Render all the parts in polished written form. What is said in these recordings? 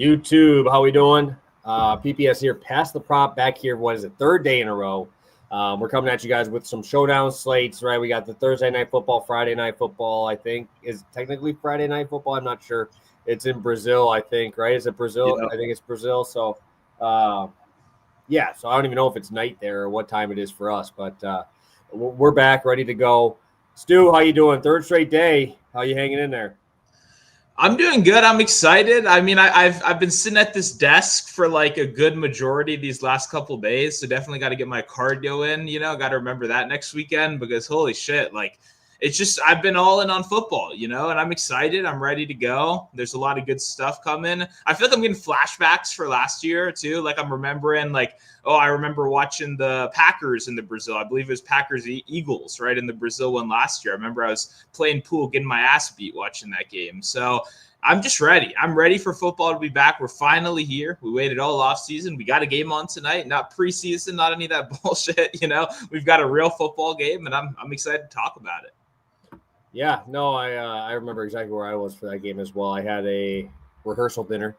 YouTube, how we doing? PPS here, past the prop, back here. What is it? Third day in a row. We're coming at you guys with some showdown slates, right? We got the Thursday night football, Friday night football. I think is technically Friday night football. I'm not sure. It's in Brazil, I think, right? Is it Brazil? Yeah. I think it's Brazil. So, yeah. So I don't even know if it's night there or what time it is for us, but we're back, ready to go. Stu, how you doing? Third straight day. How you hanging in there? I'm doing good. I'm excited. I mean, I've been sitting at this desk for like a good majority of these last couple of days, so definitely got to get my cardio in. Got to remember that next weekend because holy shit, like it's just I've been all in on football, and I'm excited. I'm ready to go. There's a lot of good stuff coming. I feel like I'm getting flashbacks for last year too. Like I'm remembering like, oh, I remember watching the Packers in the Brazil. I believe it was Packers Eagles, right, in the Brazil one last year. I remember I was playing pool, getting my ass beat watching that game. So I'm just ready. I'm ready for football to be back. We're finally here. We waited all off season. We got a game on tonight, not preseason, not any of that bullshit. We've got a real football game, and I'm excited to talk about it. Yeah, no, I remember exactly where I was for that game as well. I had a rehearsal dinner,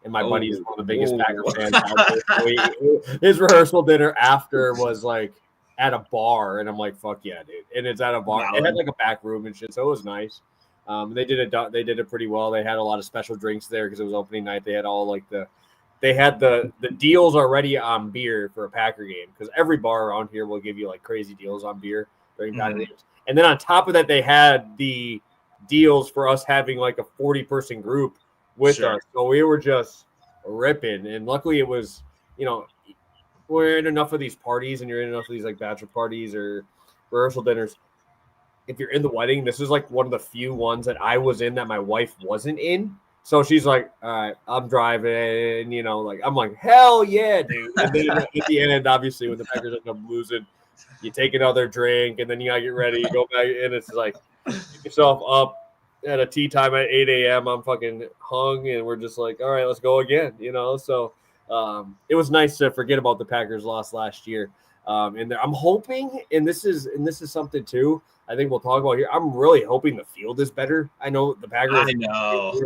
and my buddy is one of the biggest Packer fans out there. So his rehearsal dinner after was like at a bar, and I'm like, "Fuck yeah, dude!" And it's at a bar. Wow. It had like a back room and shit, so it was nice. They did it pretty well. They had a lot of special drinks there because it was opening night. They had all like the deals already on beer for a Packer game because every bar around here will give you like crazy deals on beer during Packer games. And then on top of that, they had the deals for us having like a 40-person group with us. So we were just ripping. And luckily it was, we're in enough of these parties and you're in enough of these like bachelor parties or rehearsal dinners. If you're in the wedding, this is like one of the few ones that I was in that my wife wasn't in. So she's like, all right, I'm driving, I'm like, hell yeah, dude. And then at the end, obviously, when the Packers end up losing, you take another drink, and then you got to get ready. You go back, and it's like, get yourself up at a tea time at 8 a.m. I'm fucking hung, and we're just like, all right, let's go again, So it was nice to forget about the Packers loss last year. And I'm hoping, and this is something too, I think we'll talk about here. I'm really hoping the field is better. I know the Packers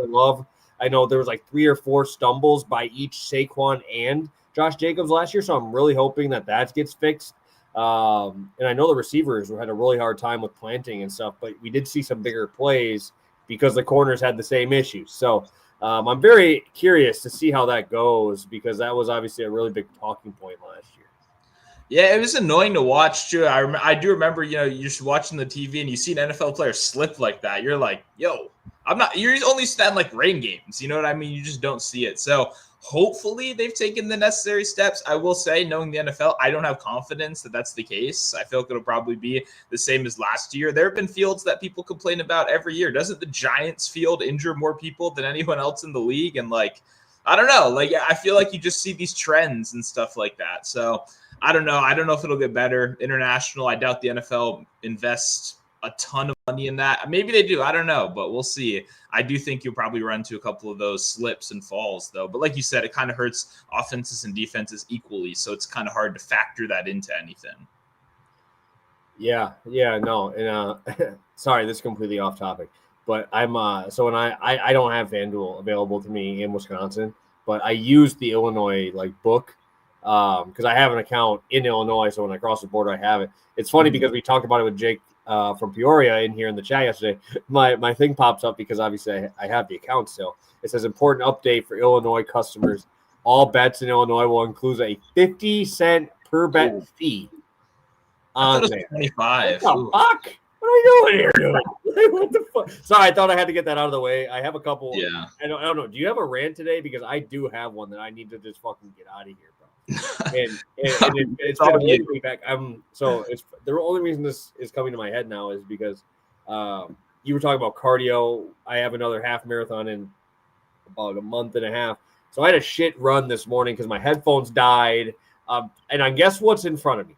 love. I know there was like 3 or 4 stumbles by each Saquon and Josh Jacobs last year, so I'm really hoping that gets fixed. And I know the receivers had a really hard time with planting and stuff, but we did see some bigger plays because the corners had the same issues. So I'm very curious to see how that goes because that was obviously a really big talking point last year. Yeah, it was annoying to watch too. I do remember, you're just watching the TV and you see an NFL player slip like that. You're like, yo, you're only stand like rain games. You know what I mean? You just don't see it. So hopefully they've taken the necessary steps. I will say, knowing the NFL, I don't have confidence that that's the case. I feel like it'll probably be the same as last year. There have been fields that people complain about every year. Doesn't the Giants field injure more people than anyone else in the league? And like, I don't know. Like, I feel like you just see these trends and stuff like that. So I don't know. I don't know if it'll get better. International, I doubt the NFL invests a ton of money in that. Maybe they do. I don't know, but we'll see. I do think you'll probably run to a couple of those slips and falls, though. But like you said, it kind of hurts offenses and defenses equally, so it's kind of hard to factor that into anything. Yeah, no. And sorry, this is completely off topic. But I'm so when I don't have FanDuel available to me in Wisconsin, but I use the Illinois book. Because I have an account in Illinois, so when I cross the border, I have it. It's funny because we talked about it with Jake from Peoria in here in the chat yesterday. My thing pops up because obviously I have the account still. It says important update for Illinois customers. All bets in Illinois will include a 50-cent per bet fee. On there. 25. What the fuck? What are you doing here, dude? What the fuck? Sorry, I thought I had to get that out of the way. I have a couple. Yeah. I don't know. Do you have a rant today? Because I do have one that I need to just fucking get out of here, bro. and it's been holding me back. So it's the only reason this is coming to my head now is because you were talking about cardio. I have another half marathon in about a month and a half. So I had a shit run this morning because my headphones died. And I guess what's in front of me?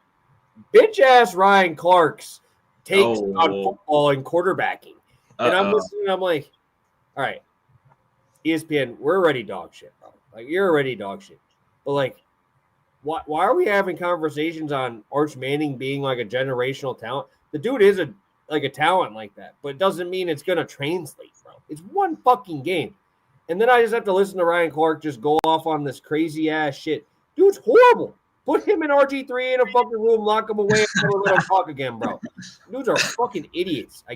Bitch ass Ryan Clark's takes on football and quarterbacking. And I'm listening and I'm like, all right, ESPN, we're already dog shit, bro. Like, you're already dog shit. But like, why are we having conversations on Arch Manning being like a generational talent? The dude is a talent like that, but it doesn't mean it's gonna translate, bro. It's one fucking game. And then I just have to listen to Ryan Clark just go off on this crazy ass shit. Dude's horrible. Put him and RG3 in a fucking room, lock him away, and never let him talk again, bro. Dudes are fucking idiots. I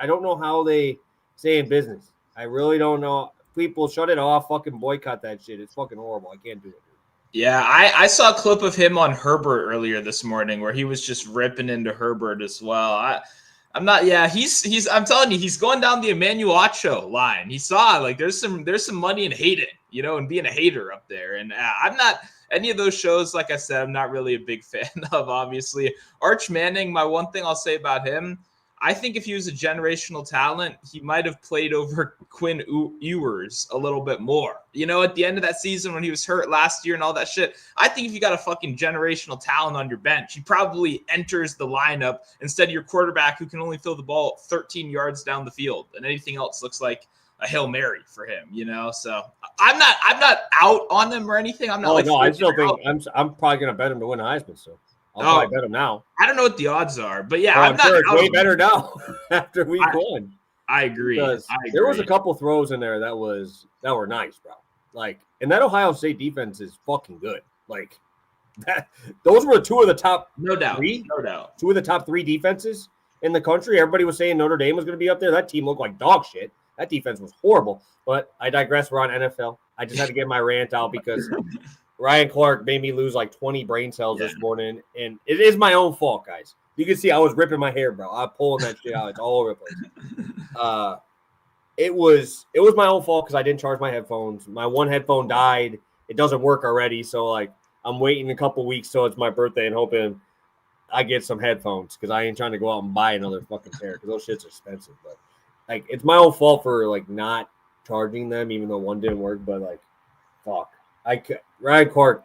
don't know how they stay in business. I really don't know. People shut it off, fucking boycott that shit. It's fucking horrible. I can't do it. Yeah, I saw a clip of him on Herbert earlier this morning where he was just ripping into Herbert as well. I'm not. Yeah, he's. I'm telling you, he's going down the Emmanuel Acho line. He saw like there's some money in hating, and being a hater up there. And I'm not any of those shows. Like I said, I'm not really a big fan of. Obviously, Arch Manning. My one thing I'll say about him, I think if he was a generational talent, he might have played over Quinn Ewers a little bit more. At the end of that season when he was hurt last year and all that shit, I think if you got a fucking generational talent on your bench, he probably enters the lineup instead of your quarterback who can only throw the ball 13 yards down the field, and anything else looks like a Hail Mary for him. So I'm not out on him or anything. I'm not. I still think I'm probably gonna bet him to win a Heisman. So. I'll probably bet him now. I don't know what the odds are, but yeah, I'm sure it's way better now after week one. I agree. There was a couple throws in there that were nice, bro. And that Ohio State defense is fucking good. Those were two of the top no doubt. Two of the top three defenses in the country. Everybody was saying Notre Dame was going to be up there. That team looked like dog shit. That defense was horrible. But I digress. We're on NFL. I just had to get my rant out because Ryan Clark made me lose like 20 brain cells this morning, and it is my own fault, guys. You can see I was ripping my hair, bro. I'm pulling that shit out. It's all over the place. It was my own fault because I didn't charge my headphones. My one headphone died. It doesn't work already, so I'm waiting a couple weeks till it's my birthday and hoping I get some headphones because I ain't trying to go out and buy another fucking pair because those shits are expensive. But it's my own fault for not charging them, even though one didn't work. But fuck. Ryan Clark,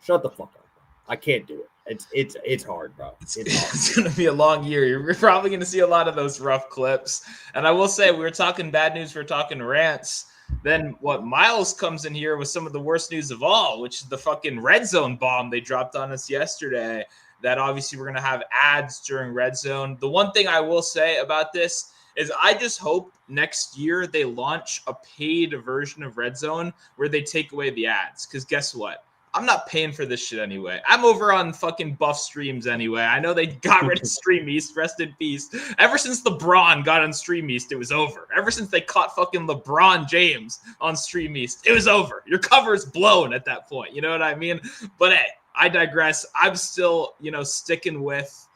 shut the fuck up. I can't do it. It's hard, bro. It's going to be a long year. You're probably going to see a lot of those rough clips. And I will say, we were talking bad news. We were talking rants. Then Miles comes in here with some of the worst news of all, which is the fucking red zone bomb they dropped on us yesterday. That obviously we're going to have ads during red zone. The one thing I will say about this is I just hope next year they launch a paid version of Red Zone where they take away the ads. Because guess what? I'm not paying for this shit anyway. I'm over on fucking Buff Streams anyway. I know they got rid of Stream East. Rest in peace. Ever since LeBron got on Stream East, it was over. Ever since they caught fucking LeBron James on Stream East, it was over. Your cover's blown at that point. You know what I mean? But hey, I digress. I'm still, sticking with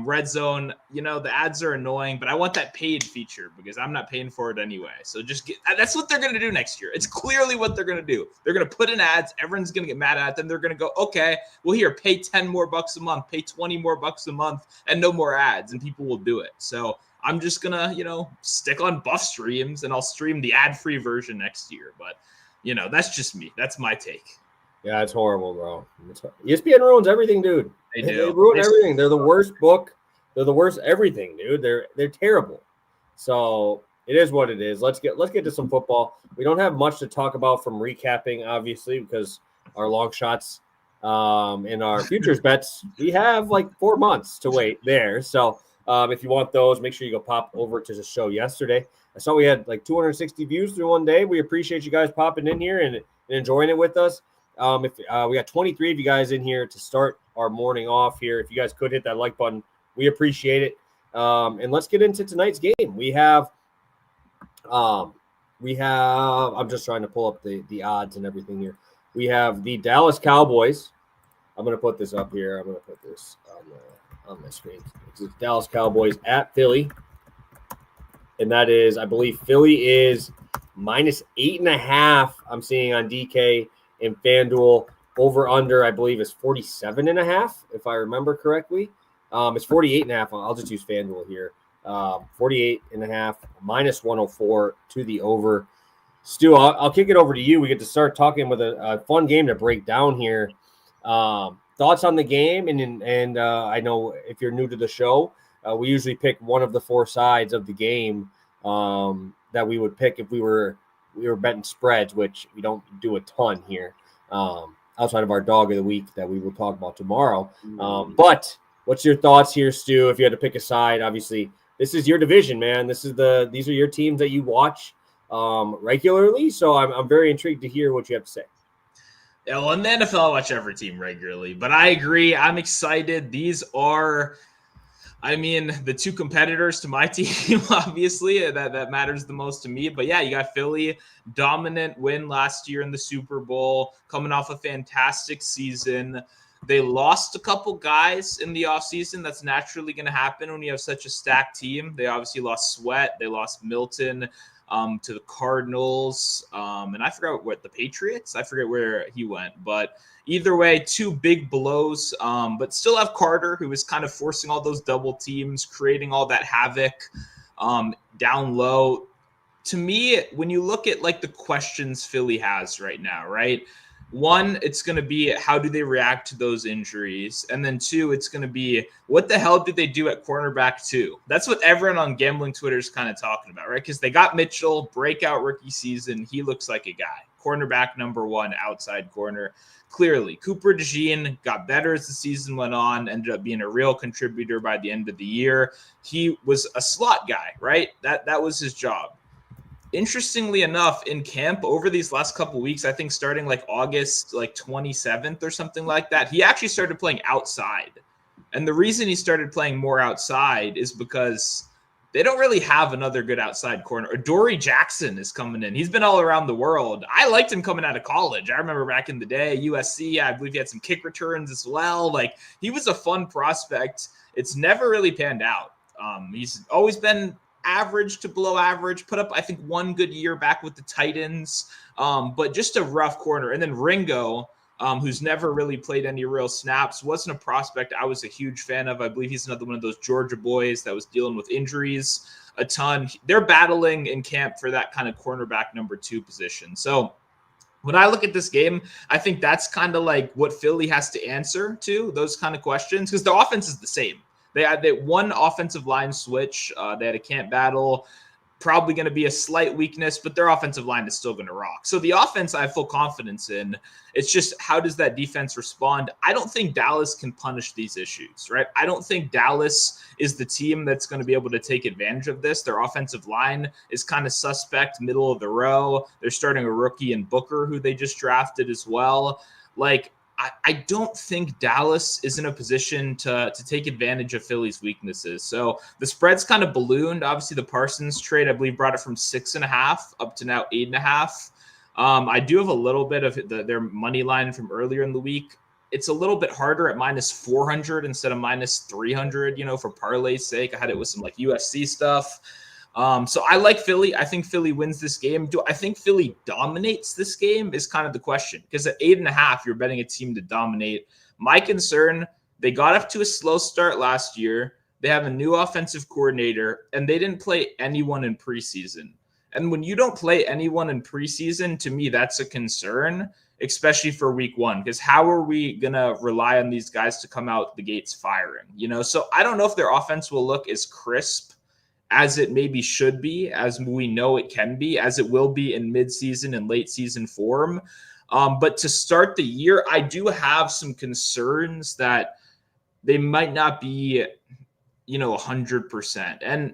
Red Zone. The ads are annoying, but I want that paid feature because I'm not paying for it anyway. So that's what they're going to do next year. It's clearly what they're going to do. They're going to put in ads. Everyone's going to get mad at them. They're going to go, okay, well here, pay 10 more bucks a month, pay 20 more bucks a month and no more ads, and people will do it. So I'm just going to, stick on Buff Streams and I'll stream the ad-free version next year. But, that's just me. That's my take. Yeah, it's horrible, bro. ESPN ruins everything, dude. They do. They ruin everything. They're the worst book. They're the worst everything, dude. They're terrible. So it is what it is. Let's get to some football. We don't have much to talk about from recapping, obviously, because our long shots and our futures bets, we have 4 months to wait there. So if you want those, make sure you go pop over to the show yesterday. I saw we had 260 views through one day. We appreciate you guys popping in here and enjoying it with us. If we got 23 of you guys in here to start our morning off here. If you guys could hit that like button, we appreciate it. And let's get into tonight's game. We have I'm just trying to pull up the odds and everything here. We have the Dallas Cowboys. I'm going to put this up here. I'm going to put this on my screen. It's Dallas Cowboys at Philly. And that is, I believe Philly is -8.5. I'm seeing on DK and FanDuel. Over under, I believe, is 47.5, if I remember correctly. It's 48.5. I'll just use FanDuel here. 48.5, -104 to the over. Stu, I'll kick it over to you. We get to start talking with a fun game to break down here. Thoughts on the game, and I know if you're new to the show, we usually pick one of the four sides of the game that we would pick if we were betting spreads, which we don't do a ton here. Outside of our dog of the week that we will talk about tomorrow. But what's your thoughts here, Stu? If you had to pick a side, obviously this is your division, man. These are your teams that you watch. regularly. So I'm very intrigued to hear what you have to say. Yeah, well, in the NFL, I watch every team regularly, but I agree. I'm excited. These are, I mean, the two competitors to my team, obviously, that matters the most to me. But yeah, you got Philly, dominant win last year in the Super Bowl, coming off a fantastic season. They lost a couple guys in the offseason. That's naturally going to happen when you have such a stacked team. They obviously lost Sweat. They lost Milton to the Cardinals. And I forgot what the Patriots. I forget where he went. But either way, two big blows. But still have Carter, who is kind of forcing all those double teams, creating all that havoc down low. To me, when you look at like the questions Philly has right now, right? One, it's going to be how do they react to those injuries? And then two, it's going to be what the hell did they do at cornerback too? That's what everyone on gambling Twitter is kind of talking about, right? Because they got Mitchell, breakout rookie season. He looks like a guy. Cornerback number one, outside corner. Clearly, Cooper DeJean got better as the season went on, ended up being a real contributor by the end of the year. He was a slot guy, right? That was his job. Interestingly enough, in camp over these last couple weeks, I think starting like August like 27th or something like that, he actually started playing outside. And the reason he started playing more outside is because they don't really have another good outside corner. Adoree Jackson is coming in. He's been all around the world. I liked him coming out of college. I remember back in the day, USC, I believe he had some kick returns as well. Like, he was a fun prospect. It's never really panned out. He's always been average to below average, put up, I think, one good year back with the Titans, but just a rough corner. And then Ringo, who's never really played any real snaps, wasn't a prospect I was a huge fan of. I believe he's another one of those Georgia boys that was dealing with injuries a ton. They're battling in camp for that kind of cornerback number two position. So when I look at this game, I think that's kind of like what Philly has to answer to, those kind of questions, because the offense is the same. They had that one offensive line switch. They had a camp battle. Probably going to be a slight weakness, but their offensive line is still going to rock. So the offense I have full confidence in. It's just how does that defense respond? I don't think Dallas can punish these issues, right? I don't think Dallas is the team that's going to be able to take advantage of this. Their offensive line is kind of suspect, middle of the row. They're starting a rookie in Booker, who they just drafted as well. Like, I don't think Dallas is in a position to take advantage of Philly's weaknesses. So the spread's kind of ballooned. Obviously, the Parsons trade, I believe, brought it from 6.5 up to now 8.5. I do have a little bit of their money line from earlier in the week. It's a little bit harder at minus 400 instead of minus 300, for parlay's sake. I had it with some like UFC stuff. So I like Philly. I think Philly wins this game. Do I think Philly dominates this game is kind of the question, because at 8.5, you're betting a team to dominate. My concern, they got off to a slow start last year. They have a new offensive coordinator, and they didn't play anyone in preseason. And when you don't play anyone in preseason, to me, that's a concern, especially for week one, because how are we going to rely on these guys to come out the gates firing? So I don't know if their offense will look as crisp as it maybe should be, as we know it can be, as it will be in midseason and late season form. But to start the year, I do have some concerns that they might not be, 100%. And,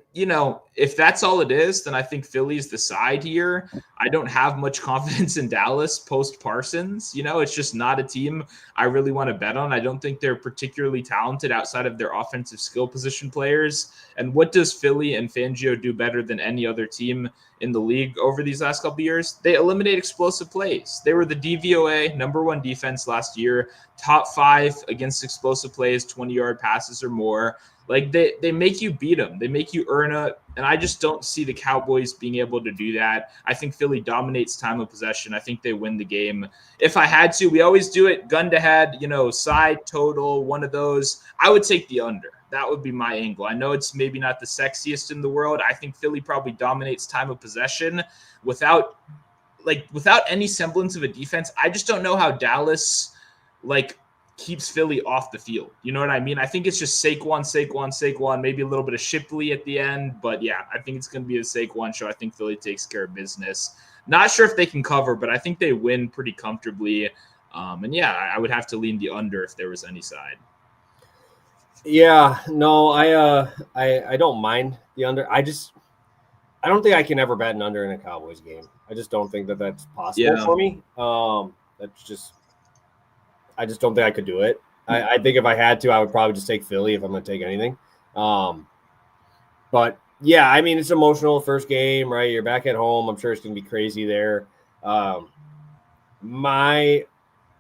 if that's all it is, then I think Philly's the side here. I don't have much confidence in Dallas post Parsons. It's just not a team I really want to bet on. I don't think they're particularly talented outside of their offensive skill position players. And what does Philly and Fangio do better than any other team in the league over these last couple of years? They eliminate explosive plays. They were the DVOA number one defense last year, top 5 against explosive plays, 20-yard passes or more. Like they make you beat them. They make you earn it. And I just don't see the Cowboys being able to do that. I think Philly dominates time of possession. I think they win the game. If I had to, we always do it gun to head, side total, one of those. I would take the under. That would be my angle. I know it's maybe not the sexiest in the world. I think Philly probably dominates time of possession without any semblance of a defense. I just don't know how Dallas keeps Philly off the field. You know what I mean? I think it's just Saquon, maybe a little bit of Shipley at the end. But yeah, I think it's going to be a Saquon show. I think Philly takes care of business. Not sure if they can cover, but I think they win pretty comfortably. And yeah, I would have to lean the under if there was any side. Yeah, no, I don't mind the under. I don't think I can ever bet an under in a Cowboys game. I just don't think that that's possible for me. I just don't think I could do it. I think if I had to, I would probably just take Philly if I'm going to take anything. But yeah, I mean, it's emotional first game, right? You're back at home. I'm sure it's going to be crazy there. My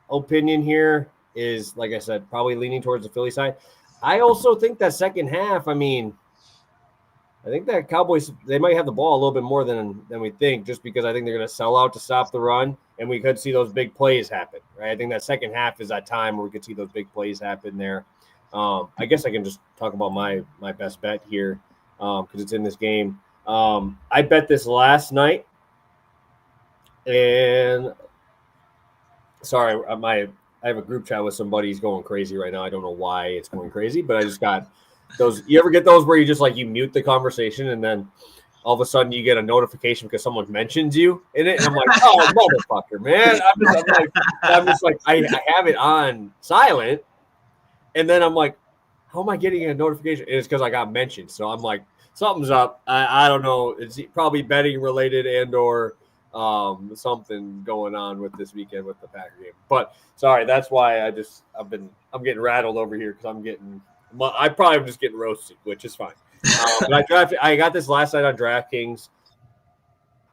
opinion here is, like I said, probably leaning towards the Philly side. I also think that second half, I mean, I think that Cowboys, they might have the ball a little bit more than we think, just because I think they're going to sell out to stop the run, and we could see those big plays happen, right? I think that second half is that time where we could see those big plays happen there. I guess I can just talk about my best bet here because it's in this game. I bet this last night, and sorry, I have a group chat with somebody who's going crazy right now. I don't know why it's going crazy, but I just got those. You ever get those where you just like you mute the conversation and then all of a sudden you get a notification because someone mentions you in it, and I'm like, oh motherfucker, man! I'm just like I have it on silent, and then I'm like, how am I getting a notification? And it's because I got mentioned, so I'm like, something's up. I don't know. It's probably betting related and or something going on with this weekend with the Packer game. But sorry, that's why I'm getting rattled over here because I probably am just getting roasted, which is fine. But I got this last night on DraftKings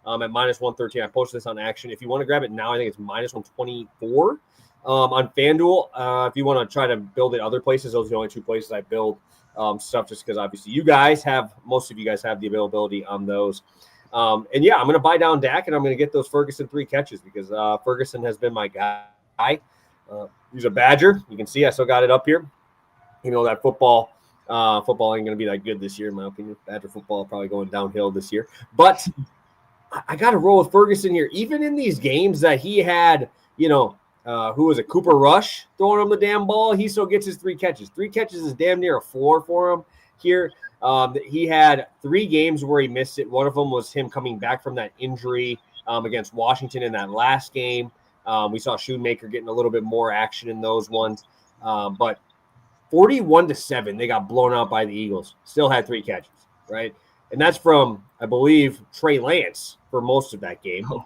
at minus 113. I posted this on Action. If you want to grab it now, I think it's minus 124 on FanDuel. If you want to try to build it other places, those are the only two places I build stuff, just because obviously most of you guys have the availability on those. And yeah, I'm going to buy down Dak, and I'm going to get those Ferguson 3 catches because Ferguson has been my guy. He's a Badger. You can see I still got it up here. You know that football ain't going to be that good this year, in my opinion. Badger football probably going downhill this year. But I got to roll with Ferguson here. Even in these games that he had, who was it, Cooper Rush throwing him the damn ball, he still gets his 3 catches. 3 catches is damn near a floor for him here. He had 3 games where he missed it. One of them was him coming back from that injury against Washington in that last game. We saw Shoemaker getting a little bit more action in those ones. But 41-7, they got blown out by the Eagles. Still had 3 catches, right? And that's from, I believe, Trey Lance for most of that game. Oh,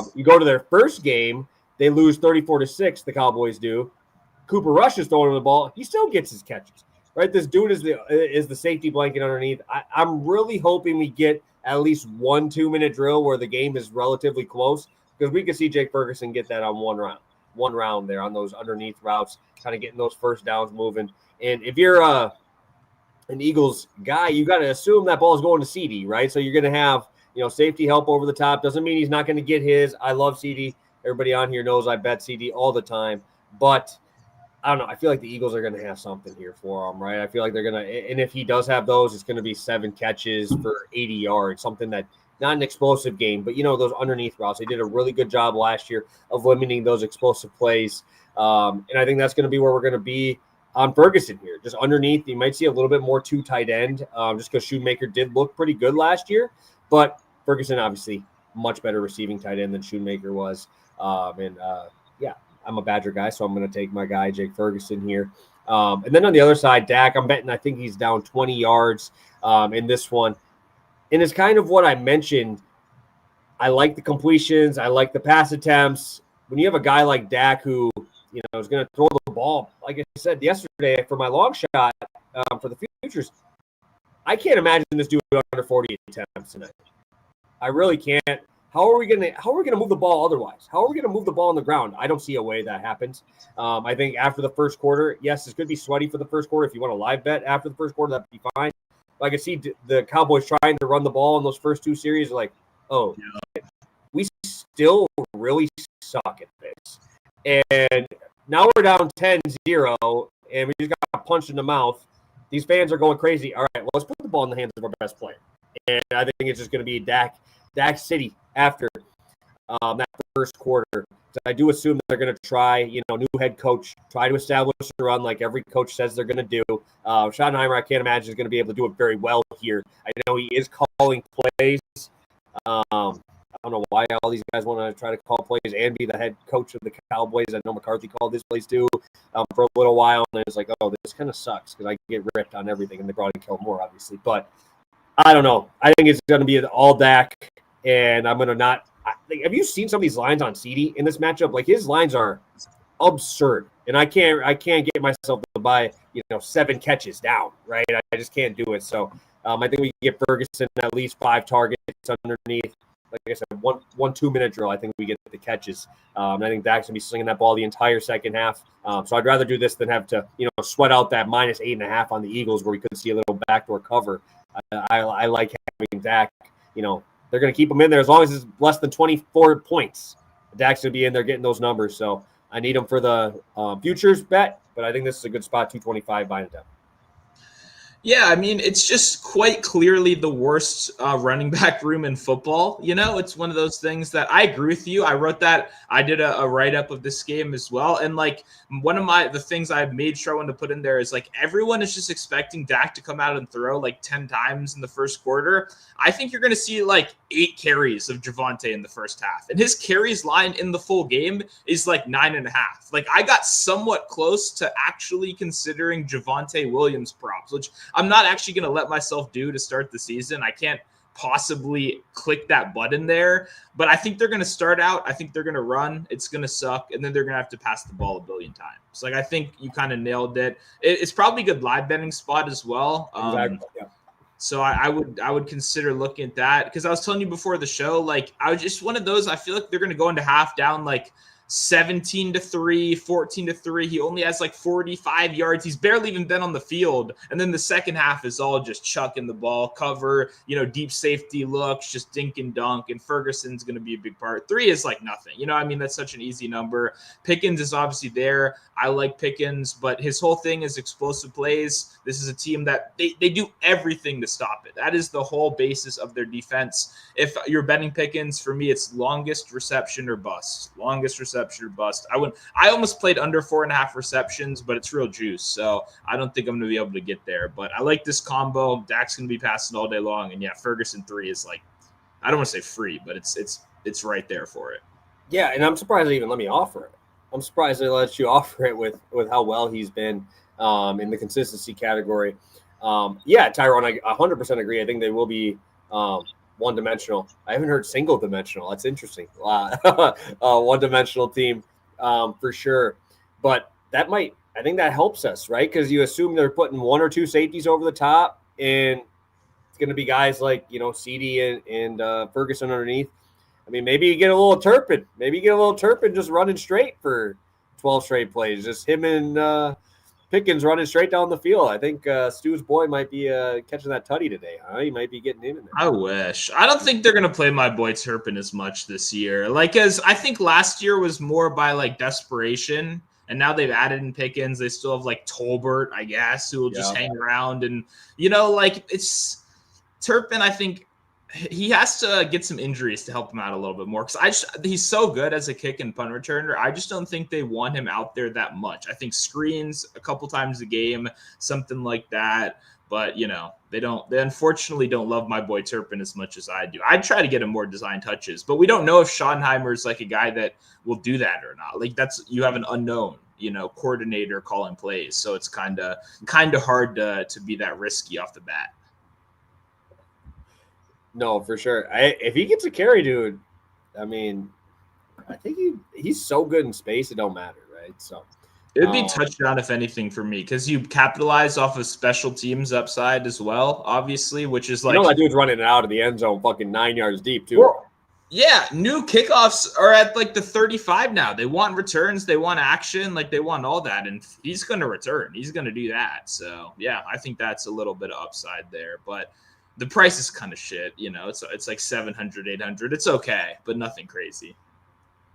nice. You go to their first game, they lose 34-6, the Cowboys do. Cooper Rush is throwing the ball. He still gets his catches. Right, this dude is the safety blanket underneath. I'm really hoping we get at least 1 2-minute drill where the game is relatively close, because we could see Jake Ferguson get that on one round there on those underneath routes, kind of getting those first downs moving. And if you're an Eagles guy, you got to assume that ball is going to CD, right? So you're going to have safety help over the top. Doesn't mean he's not going to get his. I love CD. Everybody on here knows I bet CD all the time, but I don't know. I feel like the Eagles are going to have something here for him, right? I feel like they're going to – and if he does have those, it's going to be 7 catches for 80 yards, something that – not an explosive game, but, those underneath routes. They did a really good job last year of limiting those explosive plays. And I think that's going to be where we're going to be on Ferguson here. Just underneath, you might see a little bit more 2 tight end just because Shoemaker did look pretty good last year. But Ferguson, obviously, much better receiving tight end than Shoemaker was. Yeah. I'm a Badger guy, so I'm going to take my guy, Jake Ferguson here. And then on the other side, Dak, I'm betting I think he's down 20 yards in this one. And it's kind of what I mentioned. I like the completions. I like the pass attempts. When you have a guy like Dak who, is going to throw the ball, like I said yesterday for my long shot for the futures, I can't imagine this dude under 40 attempts tonight. I really can't. How are we gonna move the ball otherwise? How are we gonna move the ball on the ground? I don't see a way that happens. I think after the first quarter, yes, it's gonna be sweaty for the first quarter. If you want a live bet after the first quarter, that'd be fine. Like I see the Cowboys trying to run the ball in those first 2 series, like, oh, we still really suck at this. And now we're down 10-0, and we just got punched in the mouth. These fans are going crazy. All right, well, let's put the ball in the hands of our best player. And I think it's just going to be Dak City after that first quarter. So I do assume they're going to try, new head coach, try to establish a run like every coach says they're going to do. Schottenheimer, I can't imagine, is going to be able to do it very well here. I know he is calling plays. I don't know why all these guys want to try to call plays and be the head coach of the Cowboys. I know McCarthy called this plays too for a little while, and it's like, oh, this kind of sucks because I get ripped on everything, and they brought in Kellen Moore, obviously. But I don't know. I think it's going to be an all Dak, and I'm going to not. Have you seen some of these lines on CD in this matchup? Like his lines are absurd, and I can't get myself to buy 7 catches down. Right, I just can't do it. So I think we get Ferguson at least 5 targets underneath. Like I said, one 2-minute drill. I think we get the catches. And I think Dak's gonna be slinging that ball the entire second half. So I'd rather do this than have to sweat out that -8.5 on the Eagles where we could see a little backdoor cover. I like having Dak. They're going to keep him in there as long as it's less than 24 points. Dak's going to be in there getting those numbers. So I need him for the futures bet, but I think this is a good spot, 225 buying it down. Yeah, I mean, it's just quite clearly the worst running back room in football. It's one of those things that I agree with you. I wrote that. I did a write-up of this game as well. And, like, one of the things I made sure I wanted to put in there is, like, everyone is just expecting Dak to come out and throw, like, 10 times in the first quarter. I think you're going to see, like, 8 carries of Javonte in the first half. And his carries line in the full game is, like, 9.5. Like, I got somewhat close to actually considering Javonte Williams props, which I'm not actually going to let myself do to start the season. I can't possibly click that button there, but I think they're going to start out. I think they're going to run. It's going to suck. And then they're going to have to pass the ball a billion times. Like, I think you kind of nailed it. It's probably a good live betting spot as well. Exactly. Yeah. So I would consider looking at that because I was telling you before the show, like I was just one of those. I feel like they're going to go into half down like 17-3, 14-3. He only has like 45 yards. He's barely even been on the field. And then the second half is all just chucking the ball, cover, deep safety looks, just dink and dunk. And Ferguson's going to be a big part. 3 is like nothing. That's such an easy number. Pickens is obviously there. I like Pickens, but his whole thing is explosive plays. This is a team that they do everything to stop it. That is the whole basis of their defense. If you're betting Pickens, for me, it's longest reception or bust. Longest reception or bust. I almost played under 4.5 receptions, but it's real juice. So I don't think I'm going to be able to get there. But I like this combo. Dak's going to be passing all day long. And yeah, Ferguson 3 is like, I don't want to say free, but it's right there for it. Yeah, and I'm surprised they even let me offer it. I'm surprised they let you offer it with how well he's been in the consistency category. Yeah, Tyrone, I 100% agree. I think they will be one-dimensional. I haven't heard single-dimensional. That's interesting. One-dimensional team for sure. But I think that helps us, right? Because you assume they're putting 1 or 2 safeties over the top, and it's going to be guys like, CD and Ferguson underneath. I mean, maybe you get a little Turpin. Maybe you get a little Turpin just running straight for 12 straight plays. Just him and Pickens running straight down the field. I think Stu's boy might be catching that tutty today, huh? He might be getting him in there. I wish. I don't think they're going to play my boy Turpin as much this year. Like, as I think last year was more by, like, desperation, and now they've added in Pickens. They still have, like, Tolbert, I guess, who will just hang around. And, it's Turpin, I think, he has to get some injuries to help him out a little bit more because he's so good as a kick and punt returner. I just don't think they want him out there that much. I think screens a couple times a game, something like that. But they unfortunately don't love my boy Turpin as much as I do. I'd try to get him more design touches, but we don't know if Schottenheimer is like a guy that will do that or not. Like you have an unknown, coordinator calling plays, so it's kind of hard to be that risky off the bat. No, for sure. If he gets a carry, dude, I mean, I think he's so good in space, it don't matter, right? So it'd be touchdown if anything for me because you capitalize off of special teams upside as well, obviously, which is like that dude's running it out of the end zone, fucking 9 yards deep too. Well, yeah, new kickoffs are at like the 35 now. They want returns, they want action, like they want all that, and he's going to return. He's going to do that. So yeah, I think that's a little bit of upside there, but the price is kind of shit, it's like 700, 800. It's okay, but nothing crazy.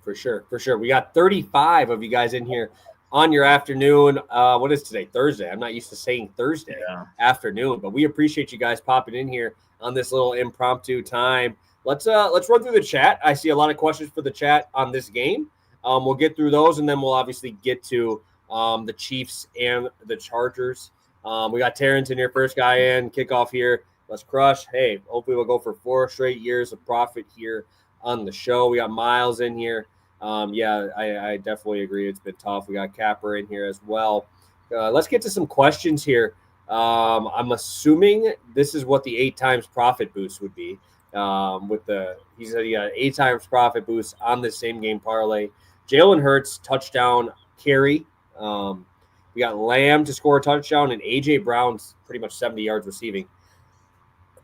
For sure. We got 35 of you guys in here on your afternoon. What is today? Thursday. I'm not used to saying Thursday afternoon, but we appreciate you guys popping in here on this little impromptu time. Let's run through the chat. I see a lot of questions for the chat on this game. We'll get through those, and then we'll obviously get to the Chiefs and the Chargers. We got Terrence in here, first guy in, kickoff here. Let's crush. Hey, hopefully we'll go for 4 straight years of profit here on the show. We got Miles in here. I definitely agree. It's been tough. We got Capper in here as well. Let's get to some questions here I'm assuming this is what the 8 times profit boost would be. He said he got 8 times profit boost on this same game parlay. Jalen Hurts touchdown carry. We got Lamb to score a touchdown and AJ Brown's pretty much 70 yards receiving.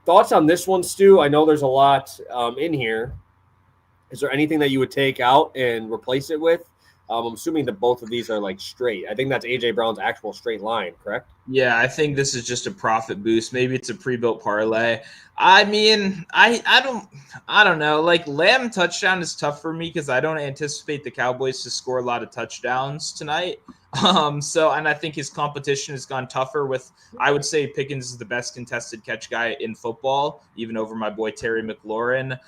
Thoughts on this one, Stu? I know there's a lot in here. Is there anything that you would take out and replace it with? I'm assuming that both of these are like straight. I think that's AJ Brown's actual straight line, correct? Yeah, I think this is just a profit boost. Maybe it's a pre-built parlay. I mean, I don't know. Like Lamb touchdown is tough for me because I don't anticipate the Cowboys to score a lot of touchdowns tonight. And I think his competition has gone tougher with, I would say Pickens is the best contested catch guy in football, even over my boy Terry McLaurin.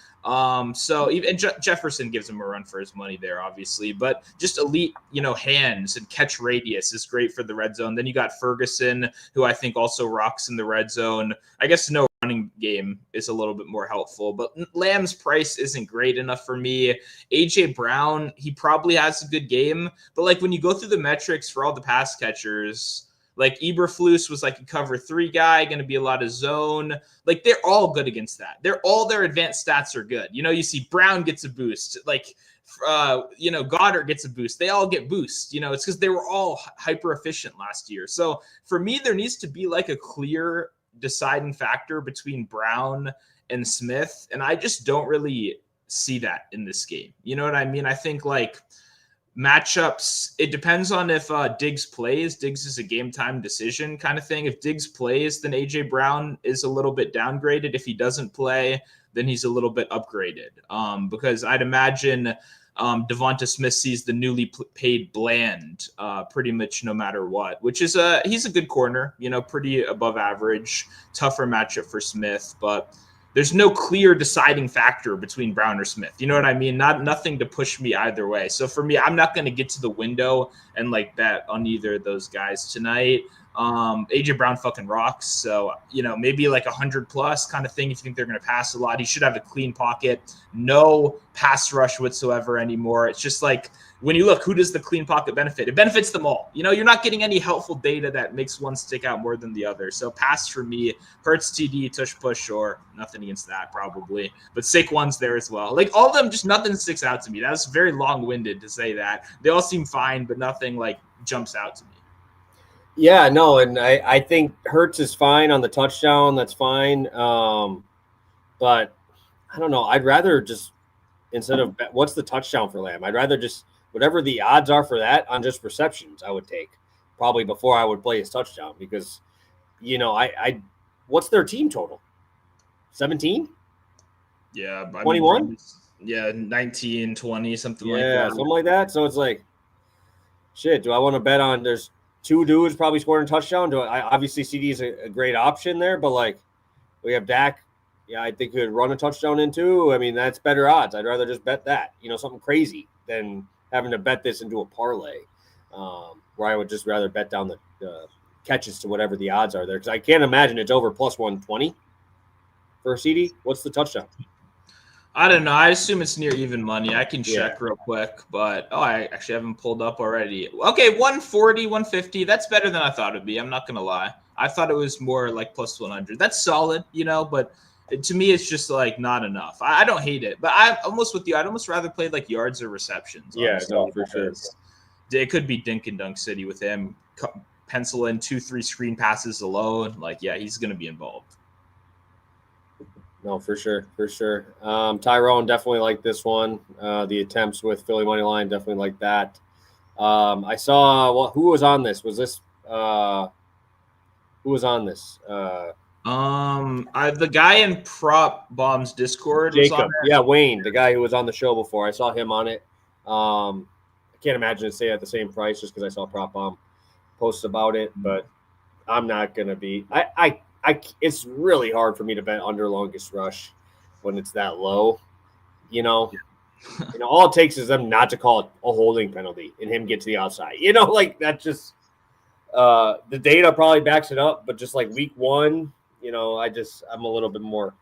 Jefferson gives him a run for his money there, obviously, but just elite, hands and catch radius is great for the red zone. Then you got Ferguson, who I think also rocks in the red zone. I guess no running game is a little bit more helpful, but Lamb's price isn't great enough for me. AJ Brown, he probably has a good game, but like when you go through the metrics for all the pass catchers, like Eberflus was like a cover 3 guy, going to be a lot of zone. Like they're all good against that. All their advanced stats are good. You see Brown gets a boost. Like Goddard gets a boost. They all get boosts. It's because they were all hyper efficient last year. So for me, there needs to be like a clear deciding factor between Brown and Smith. And I just don't really see that in this game. You know what I mean? I think like matchups, it depends on if Diggs plays. Diggs is a game time decision kind of thing. If Diggs plays, then AJ Brown is a little bit downgraded. If he doesn't play, then he's a little bit upgraded. Because I'd imagine Devonta Smith sees the newly paid Bland pretty much no matter what, which is he's a good corner, pretty above average, tougher matchup for Smith, but there's no clear deciding factor between Brown or Smith. You know what I mean? Nothing to push me either way. So for me, I'm not going to get to the window and like bet on either of those guys tonight. AJ Brown fucking rocks. So, maybe like 100 plus kind of thing. If you think they're going to pass a lot, he should have a clean pocket, no pass rush whatsoever anymore. It's just like when you look, who does the clean pocket benefit? It benefits them all. You're not getting any helpful data that makes one stick out more than the other. So pass for me, Hurts TD, tush push, or nothing against that probably. But Saquon's there as well. Like all of them, just nothing sticks out to me. That was very long-winded to say that. They all seem fine, but nothing like jumps out to me. Yeah, no, and I think Hurts is fine on the touchdown. That's fine. But I don't know. I'd rather just, instead of what's the touchdown for Lamb, I'd rather just whatever the odds are for that on just receptions, I would take probably before I would play his touchdown because, I what's their team total? 17? Yeah. 21? Yeah, 19, 20, something like that. Yeah, something like that. So it's like, shit, do I want to bet on there's 2 dudes probably scoring a touchdown? Obviously CD is a great option there, but like we have Dak. Yeah, I think could run a touchdown into. I mean, that's better odds. I'd rather just bet that, something crazy than having to bet this into a parlay, where I would just rather bet down the catches to whatever the odds are there. Because I can't imagine it's over plus 120 for a CD. What's the touchdown? I don't know. I assume it's near even money. I can check real quick, but I actually haven't pulled up already. Okay, 140, 150. That's better than I thought it'd be. I'm not going to lie. I thought it was more like plus 100. That's solid, but to me, it's just like not enough. I don't hate it, but I'm almost with you. I'd almost rather play like yards or receptions. Yeah, no, for sure. It could be dink and dunk city with him. Pencil in 2-3 screen passes alone. Like, yeah, he's going to be involved. No, for sure. Tyrone definitely like this one. The attempts with Philly money line definitely like that. I saw who was on this? Was this who was on this? The guy in Prop Bomb's Discord was Jacob. on Yeah, Wayne, the guy who was on the show before. I saw him on it. I can't imagine it stay at the same price just because I saw Prop Bomb post about it, but I'm not gonna be. It's really hard for me to bet under longest rush when it's that low. All it takes is them not to call it a holding penalty and him get to the outside. Like that just the data probably backs it up, but just like week 1, I'm a little bit more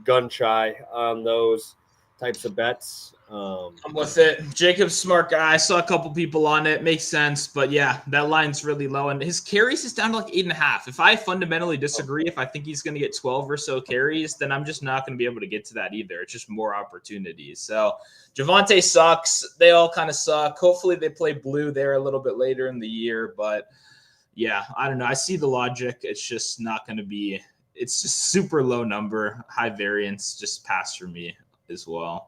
gun shy on those. types of bets. I'm with it. Jacob's smart guy. I saw a couple people on it. Makes sense. But yeah, that line's really low. And his carries is down to like 8.5. If I fundamentally disagree, if I think he's going to get 12 or so carries, then I'm just not going to be able to get to that either. It's just more opportunities. So Javonte sucks. They all kind of suck. Hopefully they play blue there a little bit later in the year. But yeah, I don't know. I see the logic. It's just not going to be – it's just super low number, high variance, just pass for me as well.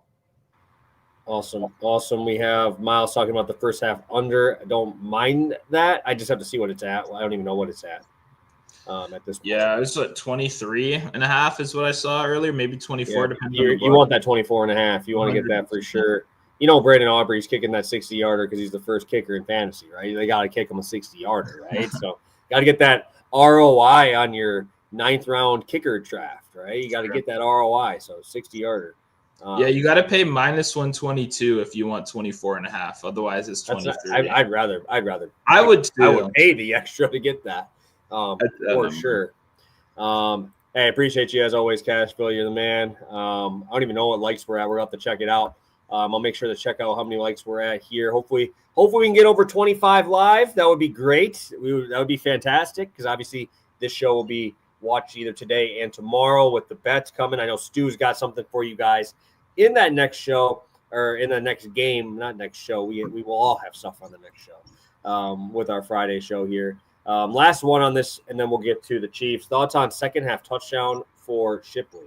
Awesome. We have Miles talking about the first half under. I don't mind that. I just have to see what it's at. I don't even know what it's at this point. Yeah, it was 23.5 is what I saw earlier, maybe 24. Yeah, you want that 24.5. You want to get that for sure. You know, Brandon Aubrey's kicking that 60-yarder because he's the first kicker in fantasy, right? They got to kick him a 60-yarder, right? So got to get that ROI on your 9th-round kicker draft, right? You got to get that ROI, so 60-yarder. Yeah, you got to pay minus 122 if you want 24.5. Otherwise, it's 23. I'd rather. I would too. I would pay the extra to get that for sure. Hey, appreciate you as always, Cashville. You're the man. I don't even know what likes we're at. We're up to check it out. I'll make sure to check out how many likes we're at here. Hopefully we can get over 25 live. That would be great. That would be fantastic because obviously this show will be watched either today and tomorrow with the bets coming. I know Stu's got something for you guys in that next show or in the next game, not next show. We will all have stuff on the next show with our Friday show here. Last one on this, and then we'll get to the Chiefs. Thoughts on second half touchdown for Shipley?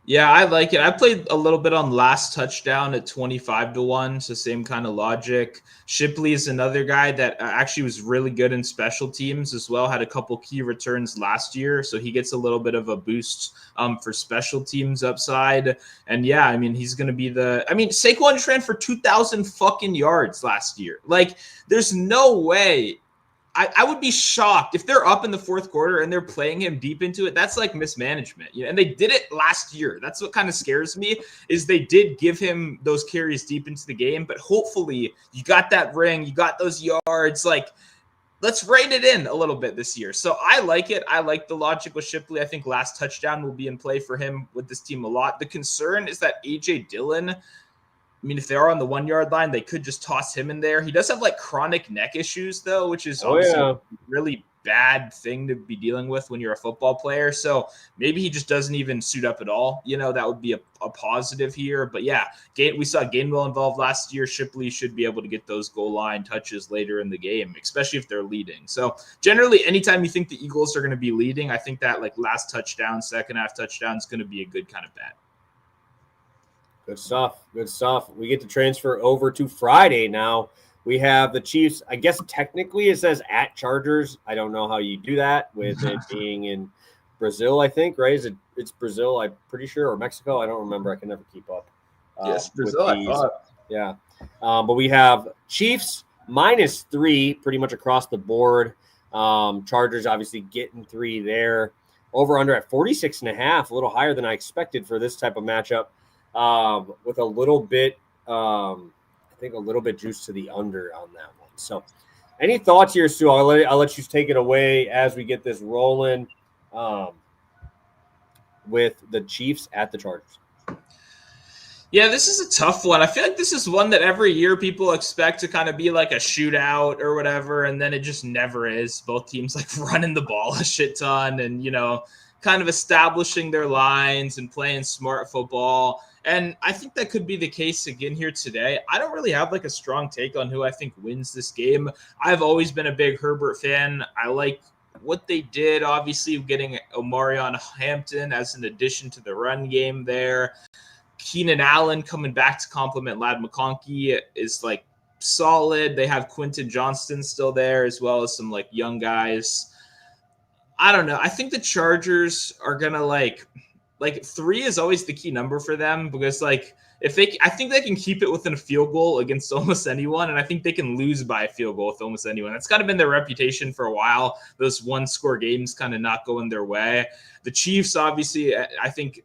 Yeah, I like it. I played a little bit on last touchdown at 25-1, so same kind of logic. Shipley is another guy that actually was really good in special teams as well, had a couple key returns last year, so he gets a little bit of a boost for special teams upside. And yeah, I mean, he's going to be Saquon ran for 2,000 fucking yards last year. Like, there's no way. I would be shocked if they're up in the fourth quarter and they're playing him deep into it. That's like mismanagement, and they did it last year. That's what kind of scares me is they did give him those carries deep into the game, but hopefully you got that ring, you got those yards. Like, let's rein it in a little bit this year. So I like it. I like the logic with Shipley. I think last touchdown will be in play for him with this team a lot. The concern is that A.J. Dillon, I mean, if they are on the 1-yard line, they could just toss him in there. He does have like chronic neck issues, though, which is a really bad thing to be dealing with when you're a football player. So maybe he just doesn't even suit up at all. That would be a positive here. But yeah, we saw Gainwell involved last year. Shipley should be able to get those goal line touches later in the game, especially if they're leading. So generally, anytime you think the Eagles are going to be leading, I think that like last touchdown, second half touchdown is going to be a good kind of bet. Good stuff. We get to transfer over to Friday now. We have the Chiefs. I guess technically it says at Chargers. I don't know how you do that with it being in Brazil, I think, right? It's Brazil, I'm pretty sure, or Mexico. I don't remember. I can never keep up. Yes, Brazil, I thought. Yeah. But we have Chiefs -3 pretty much across the board. Chargers obviously getting 3 there. Over under at 46.5, a little higher than I expected for this type of matchup. With a little bit, I think a little bit juice to the under on that one. So any thoughts here, Stu? I'll let you take it away as we get this rolling with the Chiefs at the Chargers. Yeah, this is a tough one. I feel like this is one that every year people expect to kind of be like a shootout or whatever, and then it just never is. Both teams like running the ball a shit ton and, kind of establishing their lines and playing smart football. And I think that could be the case again here today. I don't really have like a strong take on who I think wins this game. I've always been a big Herbert fan. I like what they did, obviously, getting Omarion Hampton as an addition to the run game there. Keenan Allen coming back to complement Ladd McConkey is like solid. They have Quentin Johnston still there as well as some like young guys. I don't know. I think the Chargers are going to like 3 is always the key number for them because I think they can keep it within a field goal against almost anyone. And I think they can lose by a field goal with almost anyone. That's kind of been their reputation for a while. Those 1-score games kind of not going their way. The Chiefs, obviously, I think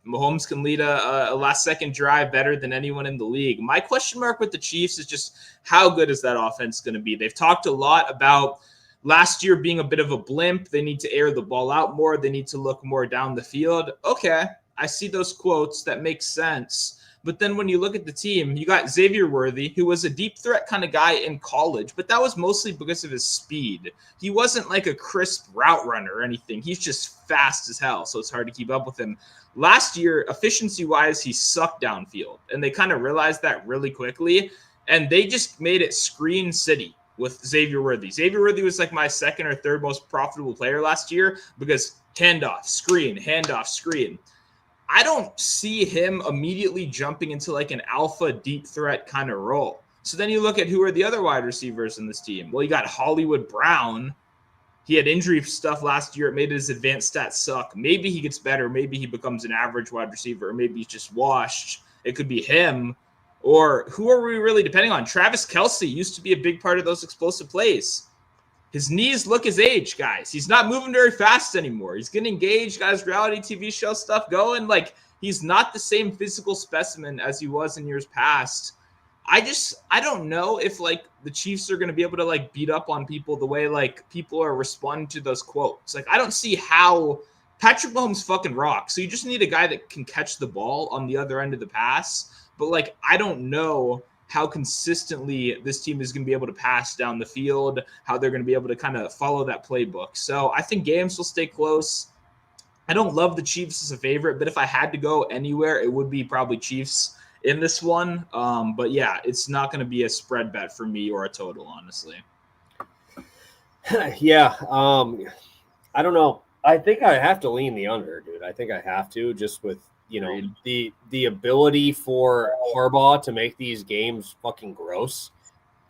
Mahomes can lead a last-second drive better than anyone in the league. My question mark with the Chiefs is just how good is that offense going to be? They've talked a lot about last year being a bit of a blimp. They need to air the ball out more. They need to look more down the field. Okay, I see those quotes that make sense. But then when you look at the team, you got Xavier Worthy, who was a deep threat kind of guy in college, but that was mostly because of his speed. He wasn't like a crisp route runner or anything. He's just fast as hell, so it's hard to keep up with him. Last year, efficiency-wise, he sucked downfield, and they kind of realized that really quickly, and they just made it screen city with Xavier Worthy. Xavier Worthy was like my second or third most profitable player last year because handoff, screen. I don't see him immediately jumping into like an alpha deep threat kind of role. So then you look at who are the other wide receivers in this team. Well, you got Hollywood Brown. He had injury stuff last year. It made his advanced stats suck. Maybe he gets better. Maybe he becomes an average wide receiver. Or maybe he's just washed. It could be him. Or who are we really depending on? Travis Kelce used to be a big part of those explosive plays. His knees look his age, guys. He's not moving very fast anymore. He's getting engaged, got his reality TV show stuff going. Like, he's not the same physical specimen as he was in years past. I don't know if, like, the Chiefs are going to be able to, like, beat up on people the way, like, people are responding to those quotes. Like, I don't see how Patrick Mahomes fucking rocks. So you just need a guy that can catch the ball on the other end of the pass. But, like, I don't know how consistently this team is going to be able to pass down the field, how they're going to be able to kind of follow that playbook. So I think games will stay close. I don't love the Chiefs as a favorite, but if I had to go anywhere, it would be probably Chiefs in this one. But yeah, it's not going to be a spread bet for me or a total, honestly. Yeah. I don't know. I think I have to lean the under, dude. I think I have to, just with, you know, the ability for Harbaugh to make these games fucking gross,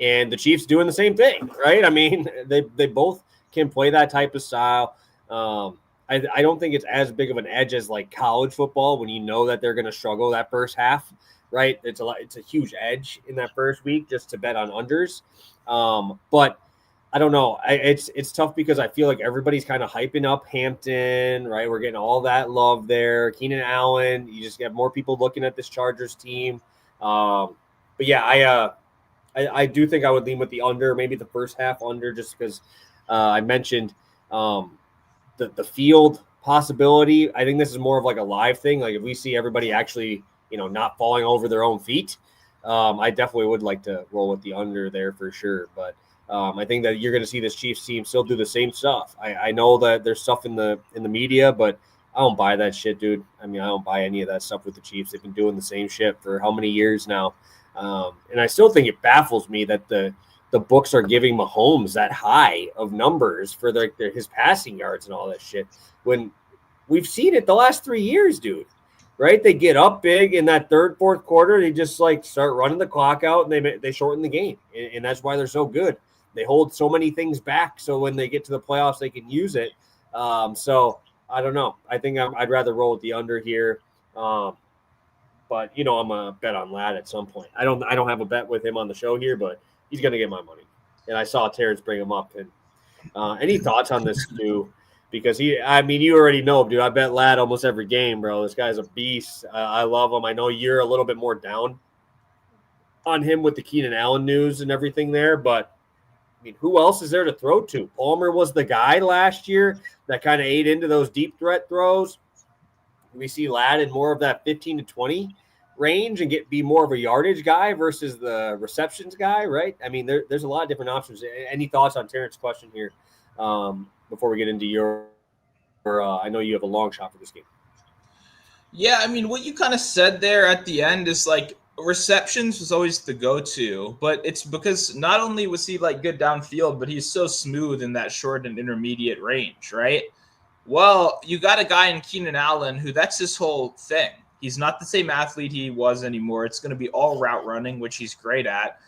and the Chiefs doing the same thing, right? I mean, they both can play that type of style. I don't think it's as big of an edge as like college football when you know that they're going to struggle that first half, right? It's a huge edge in that first week just to bet on unders. But I don't know. It's tough because I feel like everybody's kind of hyping up Hampton, right? We're getting all that love there. Keenan Allen, you just get more people looking at this Chargers team. But yeah, I do think I would lean with the under, maybe the first half under, just because I mentioned the field possibility. I think this is more of like a live thing. Like if we see everybody actually, you know, not falling over their own feet, I definitely would like to roll with the under there for sure. But I think that you're going to see this Chiefs team still do the same stuff. I know that there's stuff in the media, but I don't buy that shit, dude. I mean, I don't buy any of that stuff with the Chiefs. They've been doing the same shit for how many years now? And I still think it baffles me that the books are giving Mahomes that high of numbers for his passing yards and all that shit when we've seen it the last 3 years, dude. Right? They get up big in that third, fourth quarter. They just like start running the clock out and they shorten the game. And that's why they're so good. They hold so many things back, so when they get to the playoffs, they can use it. So I don't know. I think I'd rather roll with the under here. But you know, I'm a bet on Ladd at some point. I don't have a bet with him on the show here, but he's gonna get my money. And I saw Terrence bring him up. And any thoughts on this, Stu? Because you already know, dude. I bet Ladd almost every game, bro. This guy's a beast. I love him. I know you're a little bit more down on him with the Keenan Allen news and everything there, but I mean, who else is there to throw to? Palmer was the guy last year that kind of ate into those deep threat throws. We see Ladd in more of that 15 to 20 range and be more of a yardage guy versus the receptions guy, right? I mean, there's a lot of different options. Any thoughts on Terrence's question here before we get into your I know you have a long shot for this game. Yeah, I mean, what you kind of said there at the end is like receptions was always the go-to, but it's because not only was he like good downfield, but he's so smooth in that short and intermediate range, right? Well, you got a guy in Keenan Allen who that's his whole thing. He's not the same athlete he was anymore. It's going to be all route running, which he's great at.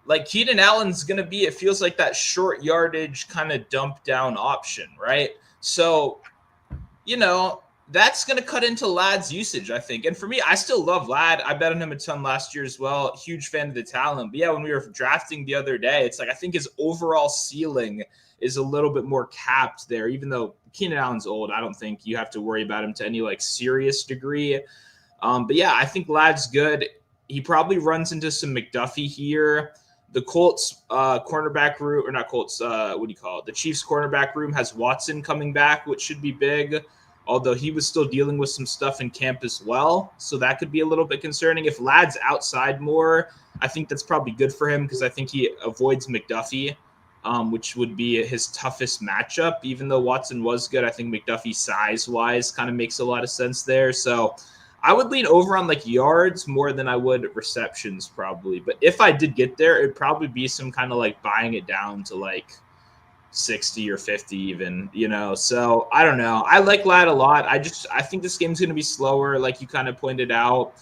Like Keenan Allen's going to be, it feels like that short yardage kind of dump down option, right? So, you know, that's going to cut into Ladd's usage, I think. And for me, I still love Ladd. I bet on him a ton last year as well. Huge fan of the talent. But yeah, when we were drafting the other day, it's like I think his overall ceiling is a little bit more capped there. Even though Keenan Allen's old, I don't think you have to worry about him to any like serious degree. But yeah, I think Ladd's good. He probably runs into some McDuffie here. The Colts cornerback room, or not Colts, what do you call it? The Chiefs cornerback room has Watson coming back, which should be big. although he was still dealing with some stuff in camp as well. So that could be a little bit concerning. If Ladd's outside more, I think that's probably good for him because I think he avoids McDuffie, which would be his toughest matchup. Even though Watson was good, I think McDuffie size-wise kind of makes a lot of sense there. So I would lean over on like yards more than I would receptions probably. But if I did get there, it'd probably be some kind of like buying it down to like 60 or 50 even, So I don't know. I like Ladd a lot. I think this game's going to be slower, like you kind of pointed out.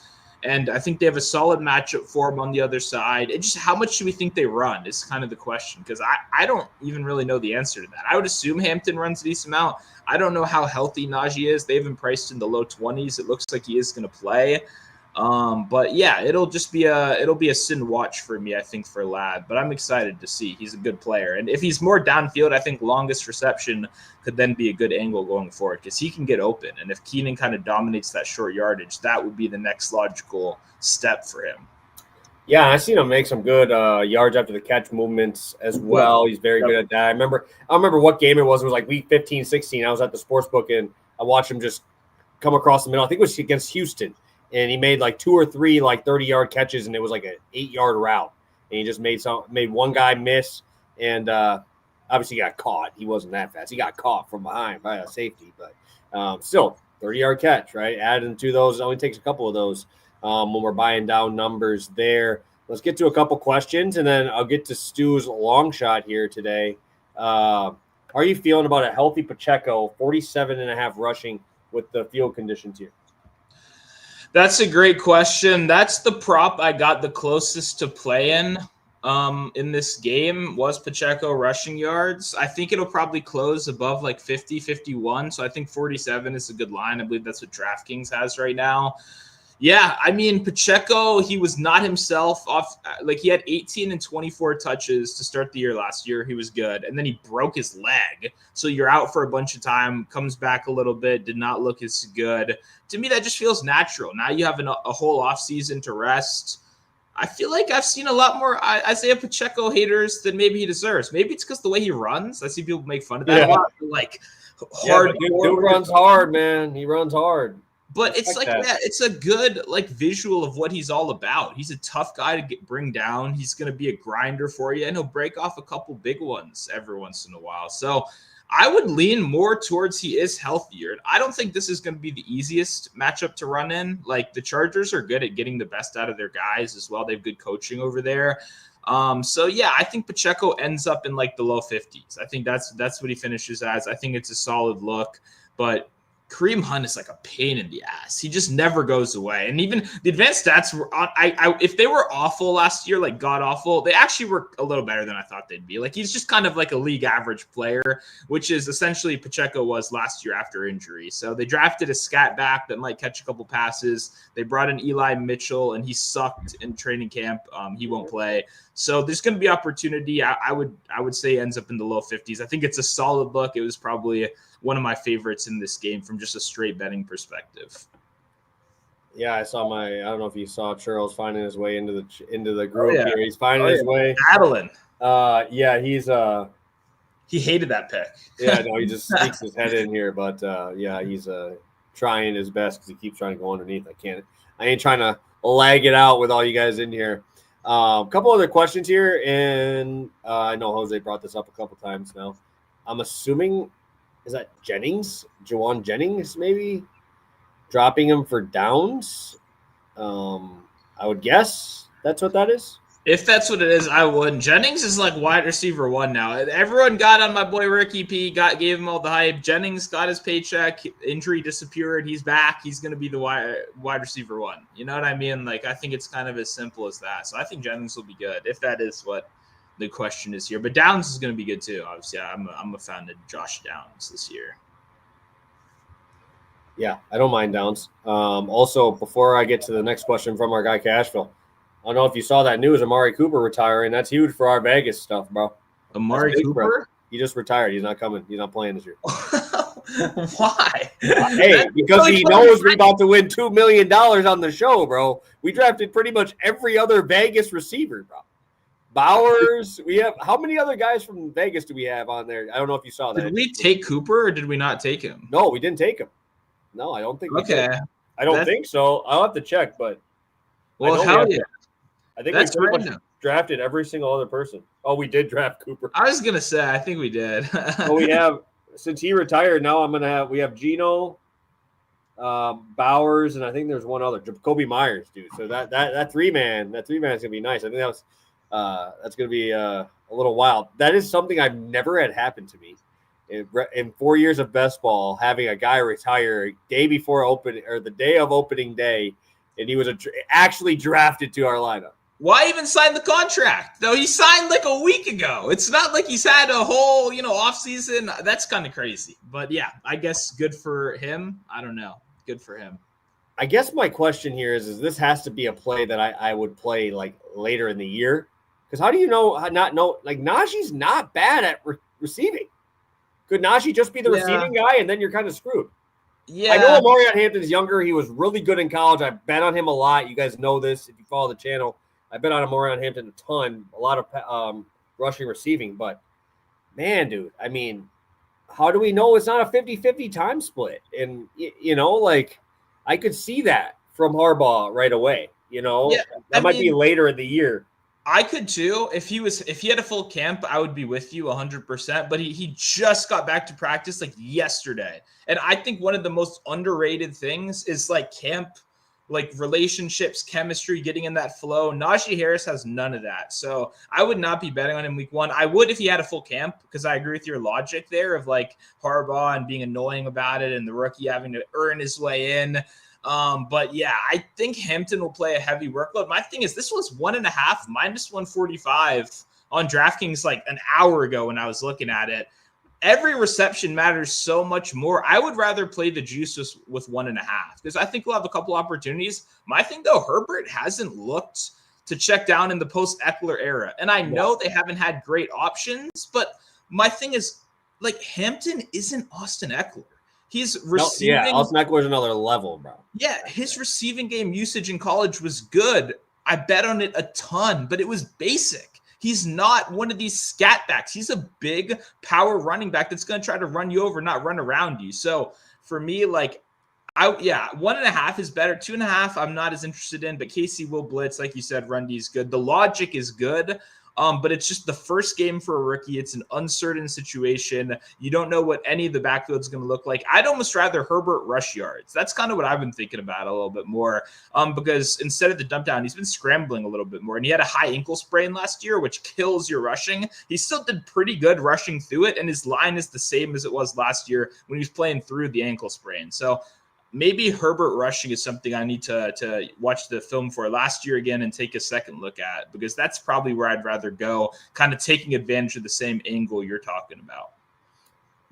And I think they have a solid matchup for him on the other side. It just how much do we think they run is kind of the question because I don't even really know the answer to that. I would assume Hampton runs a decent amount. I don't know how healthy Najee is. They have him priced in the low 20s. It looks like he is going to play. But yeah, it'll be a sin watch for me, I think, for Ladd. But I'm excited to see. He's a good player. And if he's more downfield, I think longest reception could then be a good angle going forward because he can get open. And if Keenan kind of dominates that short yardage, that would be the next logical step for him. Yeah, I've seen him make some good yards after the catch movements as well. He's very good at that. I remember what game it was. It was like week 15, 16. I was at the sports book and I watched him just come across the middle. I think it was against Houston. And he made like 2 or 3 like 30-yard catches, and it was like an 8-yard route. And he just made one guy miss, and obviously got caught. He wasn't that fast. He got caught from behind by a safety, but still 30-yard catch, right? Adding to those, it only takes a couple of those when we're buying down numbers there. Let's get to a couple questions, and then I'll get to Stu's long shot here today. How are you feeling about a healthy Pacheco, 47.5 rushing with the field conditions here? That's a great question. That's the prop I got the closest to playing in this game was Pacheco rushing yards. I think it'll probably close above like 50, 51. So I think 47 is a good line. I believe that's what DraftKings has right now. Yeah, I mean, Pacheco, he was not himself off. Like he had 18 and 24 touches to start the year last year. He was good. And then he broke his leg. So you're out for a bunch of time, comes back a little bit, did not look as good. To me, that just feels natural. Now you have a whole offseason to rest. I feel like I've seen a lot more Isaiah Pacheco haters than maybe he deserves. Maybe it's because the way he runs. I see people make fun of that a lot. Like hard. Dude runs hard, man. He runs hard. But it's like it's a good like visual of what he's all about. He's a tough guy to bring down. He's going to be a grinder for you, and he'll break off a couple big ones every once in a while. So I would lean more towards he is healthier. I don't think this is going to be the easiest matchup to run in. Like the Chargers are good at getting the best out of their guys as well. They have good coaching over there. So yeah, I think Pacheco ends up in like the low 50s. I think that's what he finishes as. I think it's a solid look, but Kareem Hunt is like a pain in the ass. He just never goes away. And even the advanced stats were on. If they were awful last year, like god awful, they actually were a little better than I thought they'd be. Like he's just kind of like a league average player, which is essentially Pacheco was last year after injury. So they drafted a scat back that might catch a couple passes. They brought in Eli Mitchell, and he sucked in training camp. He won't play. So there's going to be opportunity. I would say ends up in the low 50s. I think it's a solid look. It was probably one of my favorites in this game from just a straight betting perspective. Yeah, I don't know if you saw Charles finding his way into the group here. He's finding his way. Battling. He hated that pick. Yeah, no, he just sneaks his head in here, but he's trying his best because he keeps trying to go underneath. I ain't trying to lag it out with all you guys in here. A couple other questions here, and I know Jose brought this up a couple times now. I'm assuming, is that Jawan Jennings, maybe dropping him for downs? I would guess that's what that is. If that's what it is, I would. Jennings is like wide receiver 1 now. Everyone got on my boy Ricky P. Gave him all the hype. Jennings got his paycheck. Injury disappeared. He's back. He's going to be the wide receiver 1. You know what I mean? Like I think it's kind of as simple as that. So I think Jennings will be good if that is what the question is here. But Downs is going to be good too. Obviously, I'm a fan of Josh Downs this year. Yeah, I don't mind Downs. Also, before I get to the next question from our guy Cashville, I don't know if you saw that news, Amari Cooper retiring. That's huge for our Vegas stuff, bro. Amari Cooper? He just retired. He's not coming. He's not playing this year. Why? Hey, because he knows we're about to win $2 million on the show, bro. We drafted pretty much every other Vegas receiver, bro. Bowers. We have how many other guys from Vegas do we have on there? I don't know if you saw that. Did we take Cooper or did we not take him? No, we didn't take him. No, I don't think we Okay. did. I don't think so. I'll have to check, but Well, I know hell yeah. I think That's we pretty random. much drafted every single other person. Oh, we did draft Cooper. I was gonna say, I think we did. Well, we have since he retired. Now we have Gino, Bowers, and I think there's one other, Jacoby Myers, dude. So that three man is gonna be nice. I think that's gonna be a little wild. That is something I've never had happen to me in 4 years of best ball. Having a guy retire day before open or the day of opening day, and he was actually drafted to our lineup. Why even sign the contract? Though he signed like a week ago. It's not like he's had a whole, off season. That's kind of crazy. But yeah, I guess good for him. I don't know. Good for him. I guess my question here is this has to be a play that I would play like later in the year. Because how do you not know? Like Najee's not bad at receiving. Could Najee just be the receiving guy, and then you're kind of screwed? Yeah. I know Amarion Hampton's younger. He was really good in college. I bet on him a lot. You guys know this if you follow the channel. I bet on Amarion Hampton a ton, a lot of rushing, receiving. But, man, dude, I mean, how do we know it's not a 50-50 time split? And, I could see that from Harbaugh right away. That might be later in the year. I could too. If he had a full camp, I would be with you 100%. But he just got back to practice like yesterday. And I think one of the most underrated things is like camp, like relationships, chemistry, getting in that flow. Najee Harris has none of that. So I would not be betting on him week one. I would if he had a full camp, because I agree with your logic there of like Harbaugh and being annoying about it and the rookie having to earn his way in. But yeah, I think Hampton will play a heavy workload. My thing is this was 1.5 minus 145 on DraftKings like an hour ago when I was looking at it. Every reception matters so much more. I would rather play the juice with 1.5 because I think we'll have a couple opportunities. My thing though, Herbert hasn't looked to check down in the post-Eckler era. And I know they haven't had great options, but my thing is like Hampton isn't Austin Eckler. He's receiving. No, Austin Eckler's another level, bro. Yeah, his receiving game usage in college was good. I bet on it a ton, but it was basic. He's not one of these scat backs. He's a big power running back that's going to try to run you over, not run around you. So for me, 1.5 is better. 2.5, I'm not as interested in, but KC will blitz. Like you said, run D is good. The logic is good. But it's just the first game for a rookie. It's an uncertain situation. You don't know what any of the backfield is going to look like. I'd almost rather Herbert rush yards. That's kind of what I've been thinking about a little bit more, because instead of the dump down, he's been scrambling a little bit more. And he had a high ankle sprain last year, which kills your rushing. He still did pretty good rushing through it, and his line is the same as it was last year when he was playing through the ankle sprain. So maybe Herbert rushing is something I need to watch the film for last year again and take a second look at, because that's probably where I'd rather go, kind of taking advantage of the same angle you're talking about.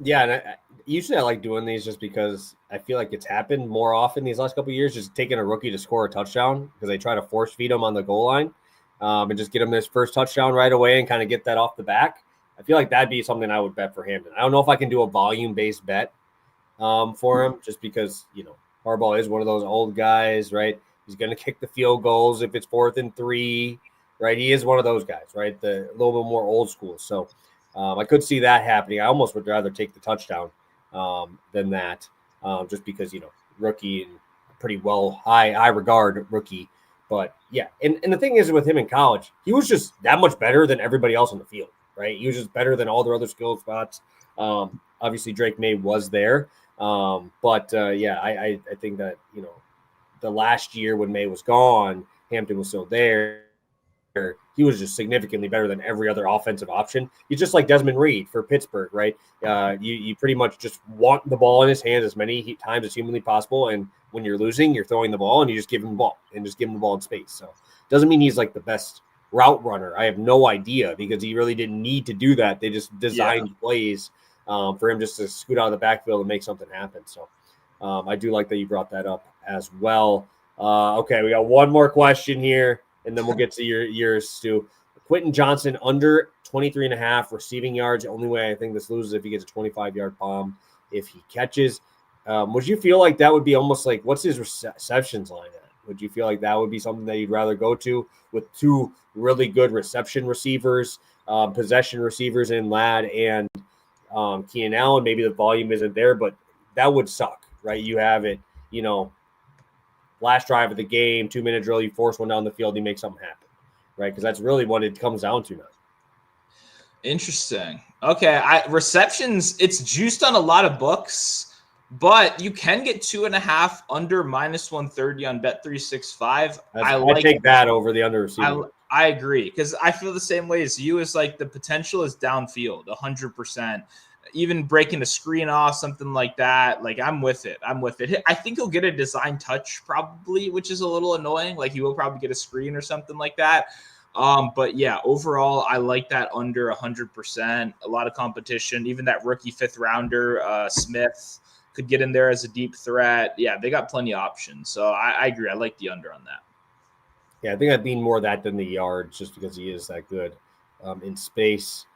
Yeah, and usually I like doing these just because I feel like it's happened more often these last couple of years, just taking a rookie to score a touchdown because they try to force feed him on the goal line and just get him his first touchdown right away and kind of get that off the back. I feel like that'd be something I would bet for Hampton. I don't know if I can do a volume-based bet for him, just because Harbaugh is one of those old guys, right? He's going to kick the field goals if it's 4th and 3, right? He is one of those guys, right? A little bit more old school. So I could see that happening. I almost would rather take the touchdown than that, just because rookie and pretty well high regard rookie. But yeah, and the thing is with him in college, he was just that much better than everybody else on the field, right? He was just better than all their other skill spots. Obviously, Drake May was there. I think that, the last year when May was gone, Hampton was still there. He was just significantly better than every other offensive option. He's just like Desmond Reed for Pittsburgh, right? You pretty much just want the ball in his hands as many times as humanly possible. And when you're losing, you're throwing the ball and you just give him the ball and just give him the ball in space. So doesn't mean he's like the best route runner. I have no idea, because he really didn't need to do that. They just designed plays for him just to scoot out of the backfield and make something happen. So I do like that you brought that up as well. Okay, we got one more question here, and then we'll get to yours, Stu. Quentin Johnson under 23.5 receiving yards. The only way I think this loses if he gets a 25-yard bomb if he catches. Would you feel like that would be almost like, what's his receptions line at? Would you feel like that would be something that you'd rather go to with two really good reception receivers, possession receivers in Ladd and Keenan Allen? Maybe the volume isn't there, but that would suck, right? You have it, last drive of the game, 2-minute drill, you force one down the field, you make something happen, right? Because that's really what it comes down to now. Interesting. Okay, receptions, it's juiced on a lot of books, but you can get 2.5 under -130 on Bet365. I take that over the under receiving. I agree, because I feel the same way as you. Is like the potential is downfield 100%. Even breaking a screen off, something like that. Like, I'm with it. I think he'll get a design touch probably, which is a little annoying. Like, he will probably get a screen or something like that. But yeah, overall, I like that under 100%. A lot of competition. Even that rookie 5th rounder, Smith, could get in there as a deep threat. Yeah, they got plenty of options. So I agree. I like the under on that. Yeah, I think I'd lean more of that than the yards just because he is that good in space.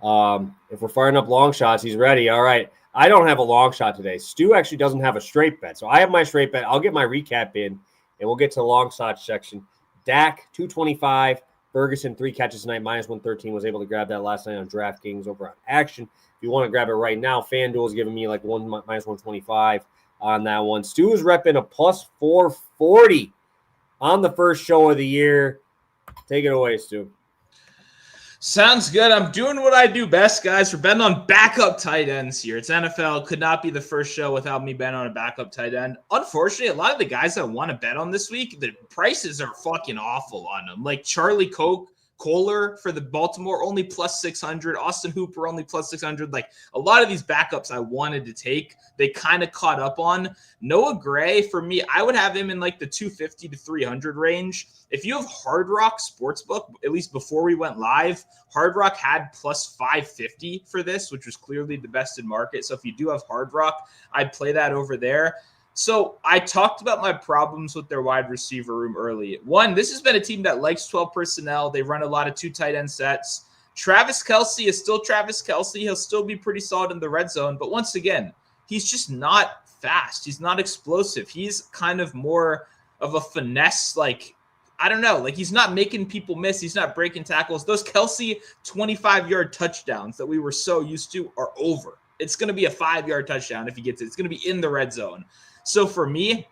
If we're firing up long shots, he's ready. All right. I don't have a long shot today. Stu actually doesn't have a straight bet. So I have my straight bet. I'll get my recap in, and we'll get to the long shot section. Dak, 225. Ferguson, 3 catches tonight, -113. Was able to grab that last night on DraftKings over on Action. If you want to grab it right now, FanDuel is giving me like -125 on that one. Stu is repping a +440 on the first show of the year. Take it away, Stu. Sounds good. I'm doing what I do best, guys. We're betting on backup tight ends here. It's NFL. Could not be the first show without me betting on a backup tight end. Unfortunately, a lot of the guys I want to bet on this week, the prices are fucking awful on them. Like Charlie Kohler for the Baltimore, only +600. Austin Hooper, only +600. Like, a lot of these backups I wanted to take, they kind of caught up on. Noah Gray, for me, I would have him in like the 250 to 300 range. If you have Hard Rock Sportsbook, at least before we went live, Hard Rock had +550 for this, which was clearly the best in market. So if you do have Hard Rock, I'd play that over there. So I talked about my problems with their wide receiver room early. One, this has been a team that likes 12 personnel. They run a lot of 2 tight end sets. Travis Kelce is still Travis Kelce. He'll still be pretty solid in the red zone. But once again, he's just not fast. He's not explosive. He's kind of more of a finesse, like, I don't know. Like, he's not making people miss. He's not breaking tackles. Those Kelce 25-yard touchdowns that we were so used to are over. It's going to be a 5-yard touchdown if he gets it. It's going to be in the red zone. So for me,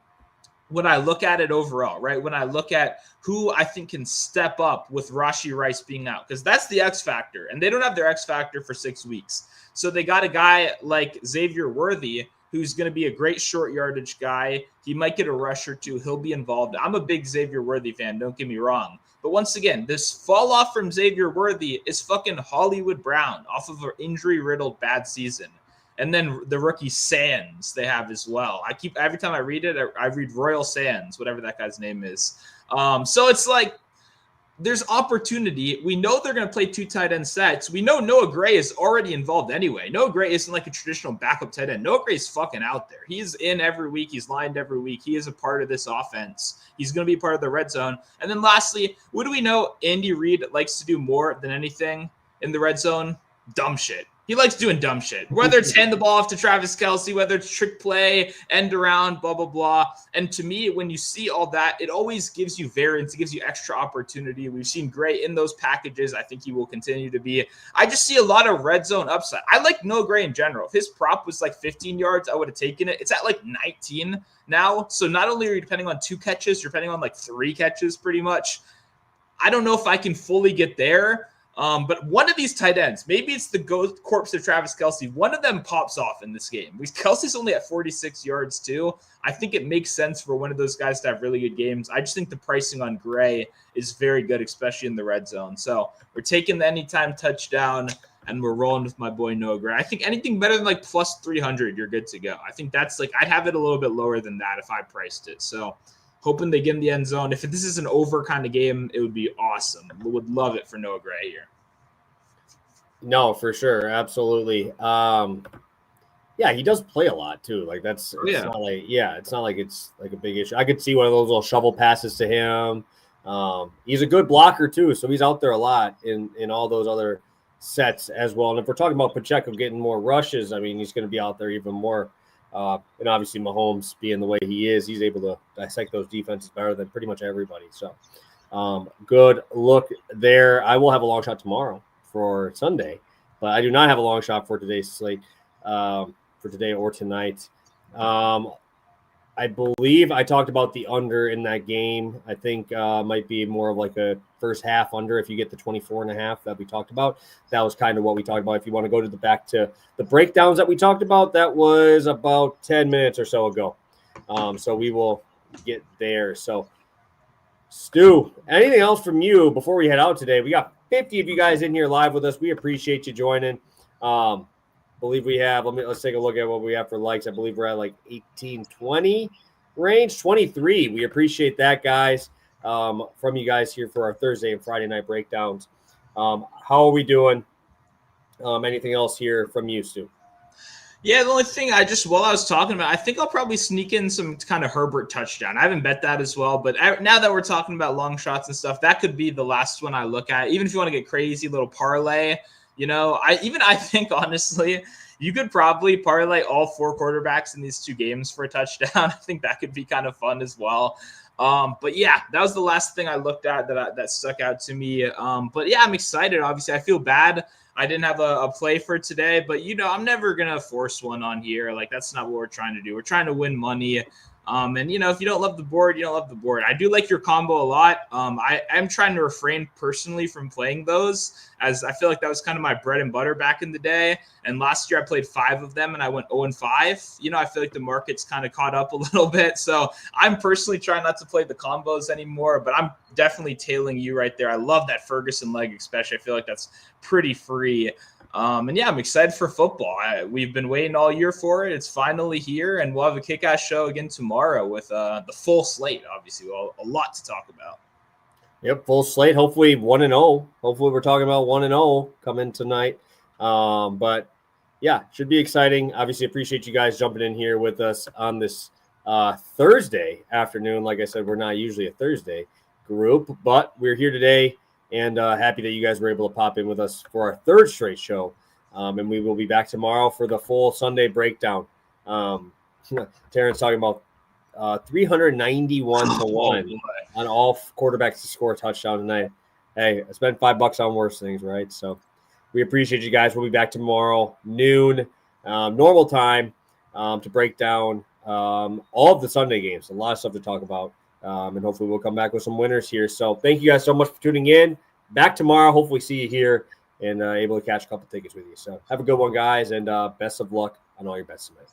when I look at it overall, right, when I look at who I think can step up with Rashee Rice being out, because that's the X factor, and they don't have their X factor for 6 weeks. So they got a guy like Xavier Worthy, who's going to be a great short yardage guy. He might get a rush or two. He'll be involved. I'm a big Xavier Worthy fan, don't get me wrong. But once again, this fall off from Xavier Worthy is fucking Hollywood Brown off of an injury-riddled bad season. And then the rookie Sands they have as well. Every time I read it, I read Royal Sands, whatever that guy's name is. So it's like, there's opportunity. We know they're going to play 2 tight end sets. We know Noah Gray is already involved anyway. Noah Gray isn't like a traditional backup tight end. Noah Gray is fucking out there. He's in every week. He's lined every week. He is a part of this offense. He's going to be part of the red zone. And then lastly, what do we know Andy Reid likes to do more than anything in the red zone? Dumb shit. He likes doing dumb shit, whether it's hand the ball off to Travis Kelce, whether it's trick play, end around, blah, blah, blah. And to me, when you see all that, it always gives you variance. It gives you extra opportunity. We've seen Gray in those packages. I think he will continue to be. I just see a lot of red zone upside. I like Noah Gray in general. If his prop was like 15 yards, I would have taken it. It's at like 19 now. So not only are you depending on 2 catches, you're depending on like 3 catches pretty much. I don't know if I can fully get there. But one of these tight ends, maybe it's the ghost corpse of Travis Kelce, one of them pops off in this game. Kelce's only at 46 yards too. I think it makes sense for one of those guys to have really good games. I just think the pricing on Gray is very good, especially in the red zone. So we're taking the anytime touchdown, and we're rolling with my boy Noah Gray. I think anything better than like +300, you're good to go. I think that's like, I'd have it a little bit lower than that if I priced it. So hoping they get in the end zone. If this is an over kind of game, it would be awesome. Would love it for Noah Gray here. No, for sure. Absolutely. Yeah, he does play a lot too. Like it's not like it's like a big issue. I could see one of those little shovel passes to him. He's a good blocker too, so he's out there a lot in all those other sets as well. And if we're talking about Pacheco getting more rushes, I mean, he's going to be out there even more. And obviously Mahomes being the way he is, he's able to dissect those defenses better than pretty much everybody. So good look there. I will have a long shot tomorrow for Sunday, but I do not have a long shot for today's slate for today or tonight. I believe I talked about the under in that game. I think might be more of like a first half under if you get the 24.5 that we talked about. That was kind of what we talked about. If you want to go to the breakdowns that we talked about, that was about 10 minutes or so ago. So we will get there. So Stu, anything else from you before we head out today? We got 50 of you guys in here live with us. We appreciate you joining. Believe we have, let's take a look at what we have for likes. I believe we're at like 18, 20 range, 23. We appreciate that, guys, from you guys here for our Thursday and Friday night breakdowns. How are we doing? Anything else here from you, Stu? Yeah, the only thing while I was talking about, I think I'll probably sneak in some kind of Herbert touchdown. I haven't bet that as well, but now that we're talking about long shots and stuff, that could be the last one I look at. Even if you want to get crazy, little parlay, I think honestly, you could probably parlay all 4 quarterbacks in these 2 games for a touchdown. I think that could be kind of fun as well. But yeah, that was the last thing I looked at that stuck out to me. But yeah, I'm excited. Obviously, I feel bad I didn't have a play for today, but I'm never gonna force one on here. Like, that's not what we're trying to do. We're trying to win money. And if you don't love the board, you don't love the board. I do like your combo a lot. I'm trying to refrain personally from playing those, as I feel like that was kind of my bread and butter back in the day. And last year I played 5 of them and I went 0-5. I feel like the market's kind of caught up a little bit. So I'm personally trying not to play the combos anymore, but I'm definitely tailing you right there. I love that Ferguson leg, especially. I feel like that's pretty free. And yeah, I'm excited for football. We've been waiting all year for it. It's finally here, and we'll have a kick-ass show again tomorrow with the full slate. Obviously, a lot to talk about. Yep, full slate. Hopefully 1-0. Hopefully we're talking about 1-0 coming tonight. But yeah, should be exciting. Obviously, appreciate you guys jumping in here with us on this Thursday afternoon. Like I said, we're not usually a Thursday group, but we're here today. And happy that you guys were able to pop in with us for our 3rd straight show. And we will be back tomorrow for the full Sunday breakdown. Terrence talking about 391 to 1 on all quarterbacks to score a touchdown tonight. Hey, I spent $5 on worse things, right? So we appreciate you guys. We'll be back tomorrow, noon, normal time, to break down all of the Sunday games. A lot of stuff to talk about. And hopefully we'll come back with some winners here. So thank you guys so much for tuning in. Back tomorrow. Hopefully see you here and able to catch a couple tickets with you. So have a good one, guys, and best of luck on all your bets tonight.